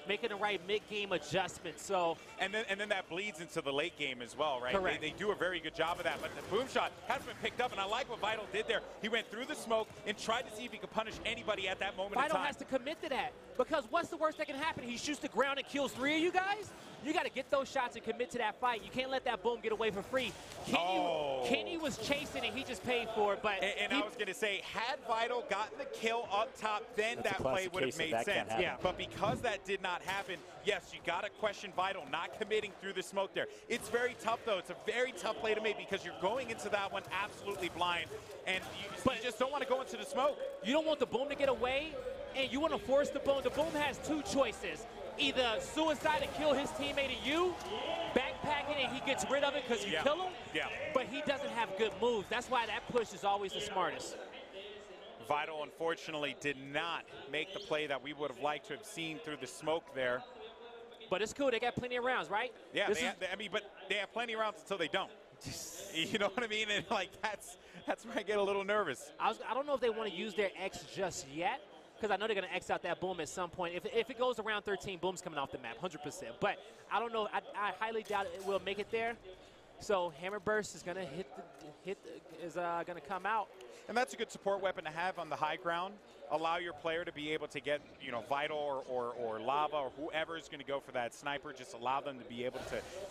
Making the right mid-game adjustments. So and then that bleeds into the late game as well, right? Correct. They do a very good job of that. But the boom shot hasn't been picked up, and I like what Vital did there. He went through the smoke and tried to see if he could punish anybody at that moment in time. Vital has to commit to that, because what's the worst that can happen? He shoots the ground and kills 3 of you guys. You got to get those shots and commit to that fight. You can't let that boom get away for free. Kenny was chasing it. He just paid for it. But I was going to say, had Vital gotten the kill up top, then that play would have made sense. Yeah. But because that did not happen, yes, you got to question Vital not committing through the smoke there. It's very tough, though. It's a very tough play to make because you're going into that one absolutely blind, and you just don't want to go into the smoke. You don't want the boom to get away, and you want to force the boom. The boom has 2 choices. Either suicide and kill his teammate and you, backpack it and he gets rid of it because you kill him, but he doesn't have good moves. That's why that push is always the smartest. Vital, unfortunately, did not make the play that we would have liked to have seen through the smoke there. But it's cool. They got plenty of rounds, right? Yeah, but they have plenty of rounds until they don't. You know what I mean? And that's where I get a little nervous. I don't know if they want to use their X just yet, because I know they're going to X out that boom at some point. If it goes around 13, boom's coming off the map, 100%. But I don't know. I highly doubt it will make it there. So Hammer Burst is going to going to come out. And that's a good support weapon to have on the high ground. Allow your player to be able to get, Vital or Lava or whoever is going to go for that sniper. Just allow them to be able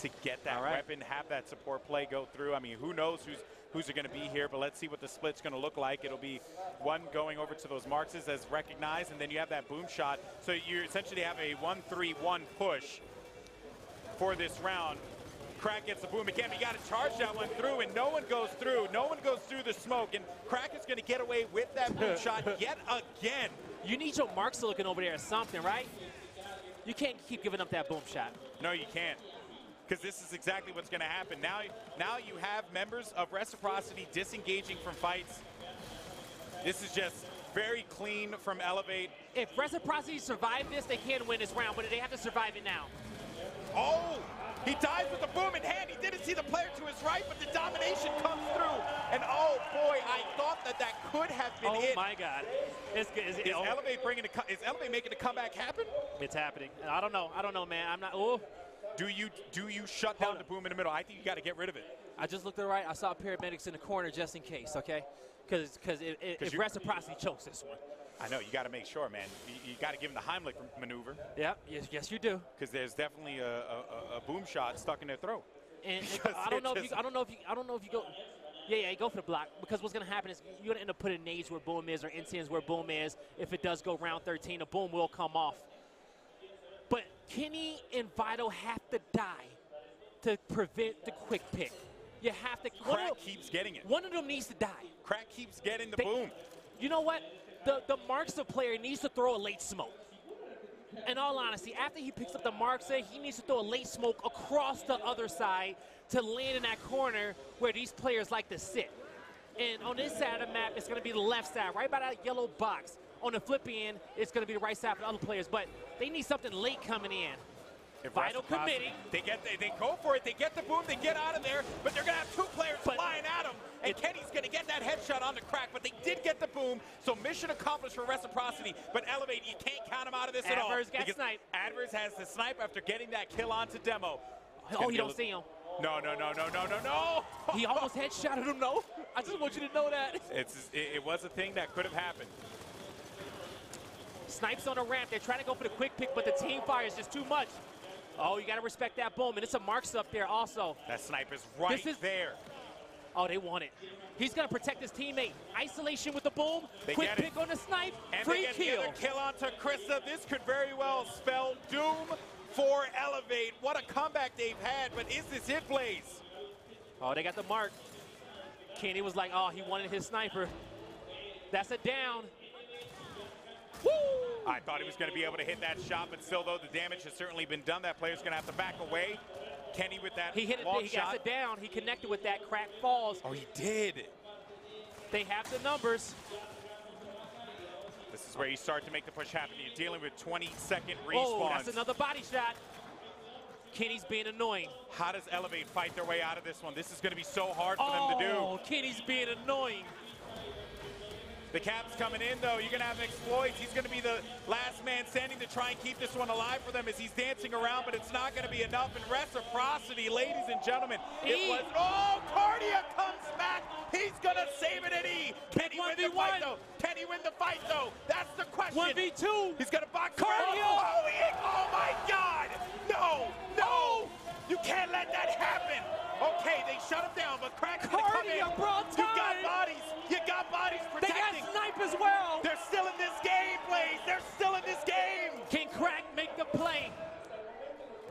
to get that weapon, have that support play go through. I mean, who knows who's going to be here, but let's see what the split's going to look like. It'll be one going over to those marks as recognized, and then you have that boom shot. So you essentially have a 1-3-1 push for this round. Crack gets the boom again. You got to charge that one through, and no one goes through. No one goes through the smoke, and Crack is going to get away with that boom shot yet again. You need your marks looking over there or something, right? You can't keep giving up that boom shot. No, you can't. Because this is exactly what's going to happen. Now you have members of Reciprocity disengaging from fights. This is just very clean from Elevate. If Reciprocity survive this, they can win this round, but they have to survive it now. Oh! He dies with the boom in hand. He didn't see the player to his right, but the domination comes through. And oh boy, I thought that could have been it. Oh my God. Is Elevate making the comeback happen? It's happening. I don't know, man. I'm not. Oh. Do you shut down the boom in the middle? I think you got to get rid of it. I just looked to the right. I saw paramedics in the corner just in case, okay? Because if Reciprocity chokes this one. I know, you got to make sure, man. You got to give him the Heimlich maneuver. Yeah, yes you do. Because there's definitely a boom shot stuck in their throat. And I don't know if you go. Yeah, go for the block, because what's going to happen is you're going to end up putting nades where boom is or NCNs where boom is. If it does go round 13, the boom will come off. But Kenny and Vital have to die to prevent the quick pick. You have to. Crack keeps getting it. One of them needs to die. Crack keeps getting the boom. You know what? The Marksa player needs to throw a late smoke. In all honesty, after he picks up the Marksa, he needs to throw a late smoke across the other side to land in that corner where these players like to sit. And on this side of the map, it's going to be the left side, right by that yellow box. On the flip end, it's going to be the right side for the other players. But they need something late coming in. Vital committing. They go for it. They get the boom. They get out of there. But they're going to have two players flying at them. And Kenny's going to get that headshot on the Crack. But they did get the boom. So mission accomplished for Reciprocity. But Elevate, you can't count him out of this at all. Adverse got sniped. Adverse has the snipe after getting that kill onto Demo. Oh, you don't see him. No. He almost headshotted him, though. I just want you to know that. It was a thing that could have happened. Snipes on the ramp. They're trying to go for the quick pick, but the team fire is just too much. Oh, you got to respect that boom. And it's a Marks up there also. That sniper's right there. Oh, they want it. He's going to protect his teammate. Isolation with the boom. Quick pick on the snipe. And free they get kill. The other kill onto Krista. This could very well spell doom for Elevate. What a comeback they've had. But is this it, Blaze? Oh, they got the mark. Kenny was like, oh, he wanted his sniper. That's a down. Woo! I thought he was going to be able to hit that shot, but still, though, the damage has certainly been done. That player's going to have to back away. Kenny with that he hit it. He got it down. He connected with that. Crack falls. Oh, he did. They have the numbers. This is where you start to make the push happen. You're dealing with 20-second respawns. Oh, that's another body shot. Kenny's being annoying. How does Elevate fight their way out of this one? This is going to be so hard for them to do. Oh, Kenny's being annoying. The Cap's coming in, though. You're going to have exploits. He's going to be the last man standing to try and keep this one alive for them as he's dancing around, but it's not going to be enough. And Reciprocity, ladies and gentlemen, it was... Oh, Cardia comes back. He's going to save it at E. Can he win the fight, though? Can he win the fight, though? That's the question. 1v2. He's going to box Cardia. Oh, my God. No. You can't let that happen. Okay, they shut him down, but Crack's going to come in. You got bodies. You got bodies protecting. They got snipe as well. They're still in this game, Blaze. They're still in this game. Can Crack make the play?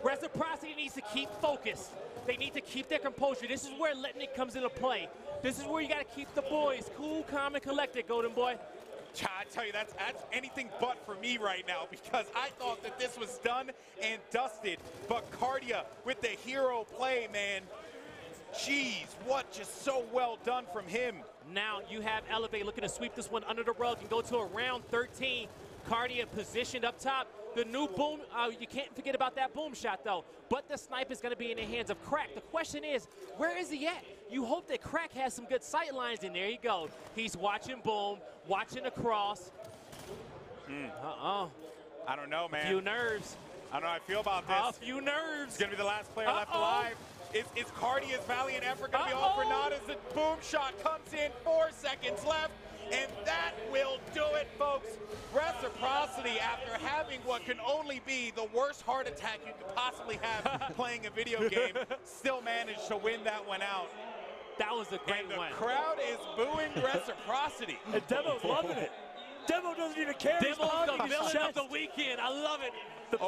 Reciprocity needs to keep focused. They need to keep their composure. This is where letting it comes into play. This is where you got to keep the boys cool, calm, and collected, Golden Boy. I tell you, that's anything but for me right now, because I thought that this was done and dusted. But Cardia with the hero play, man. Jeez, what just so well done from him. Now you have Elevate looking to sweep this one under the rug and go to a round 13. Cardia positioned up top. The new boom, you can't forget about that boom shot, though. But the snipe is going to be in the hands of Crack. The question is, where is he at? You hope that Crack has some good sight lines, and there you go. He's watching boom, watching across. I don't know, man. A few nerves. I don't know how I feel about this. A few nerves. He's going to be the last player left alive. Is Cardia's valiant effort going to be all for naught as the boom shot comes in? 4 seconds left, and that will do it, folks. Reciprocity, after having what can only be the worst heart attack you could possibly have playing a video game, still managed to win that one out. That was a great one. And the crowd is booing Reciprocity. And Demo's loving it. Demo doesn't even care. Demo's the villain of the weekend. I love it. The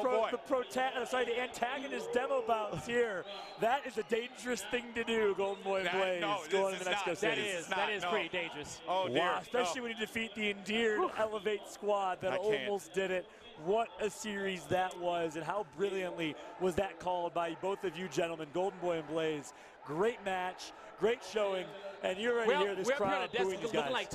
antagonist Demo bounce here. That is a dangerous thing to do, Golden Boy and Blaze. Going to the Mexico City. That is pretty dangerous. Oh, dear. Wow, especially when you defeat the endeared Elevate squad that almost did it. What a series that was, and how brilliantly was that called by both of you gentlemen, Golden Boy and Blaze. Great match, great showing, and you're ready to hear this crowd booing these guys.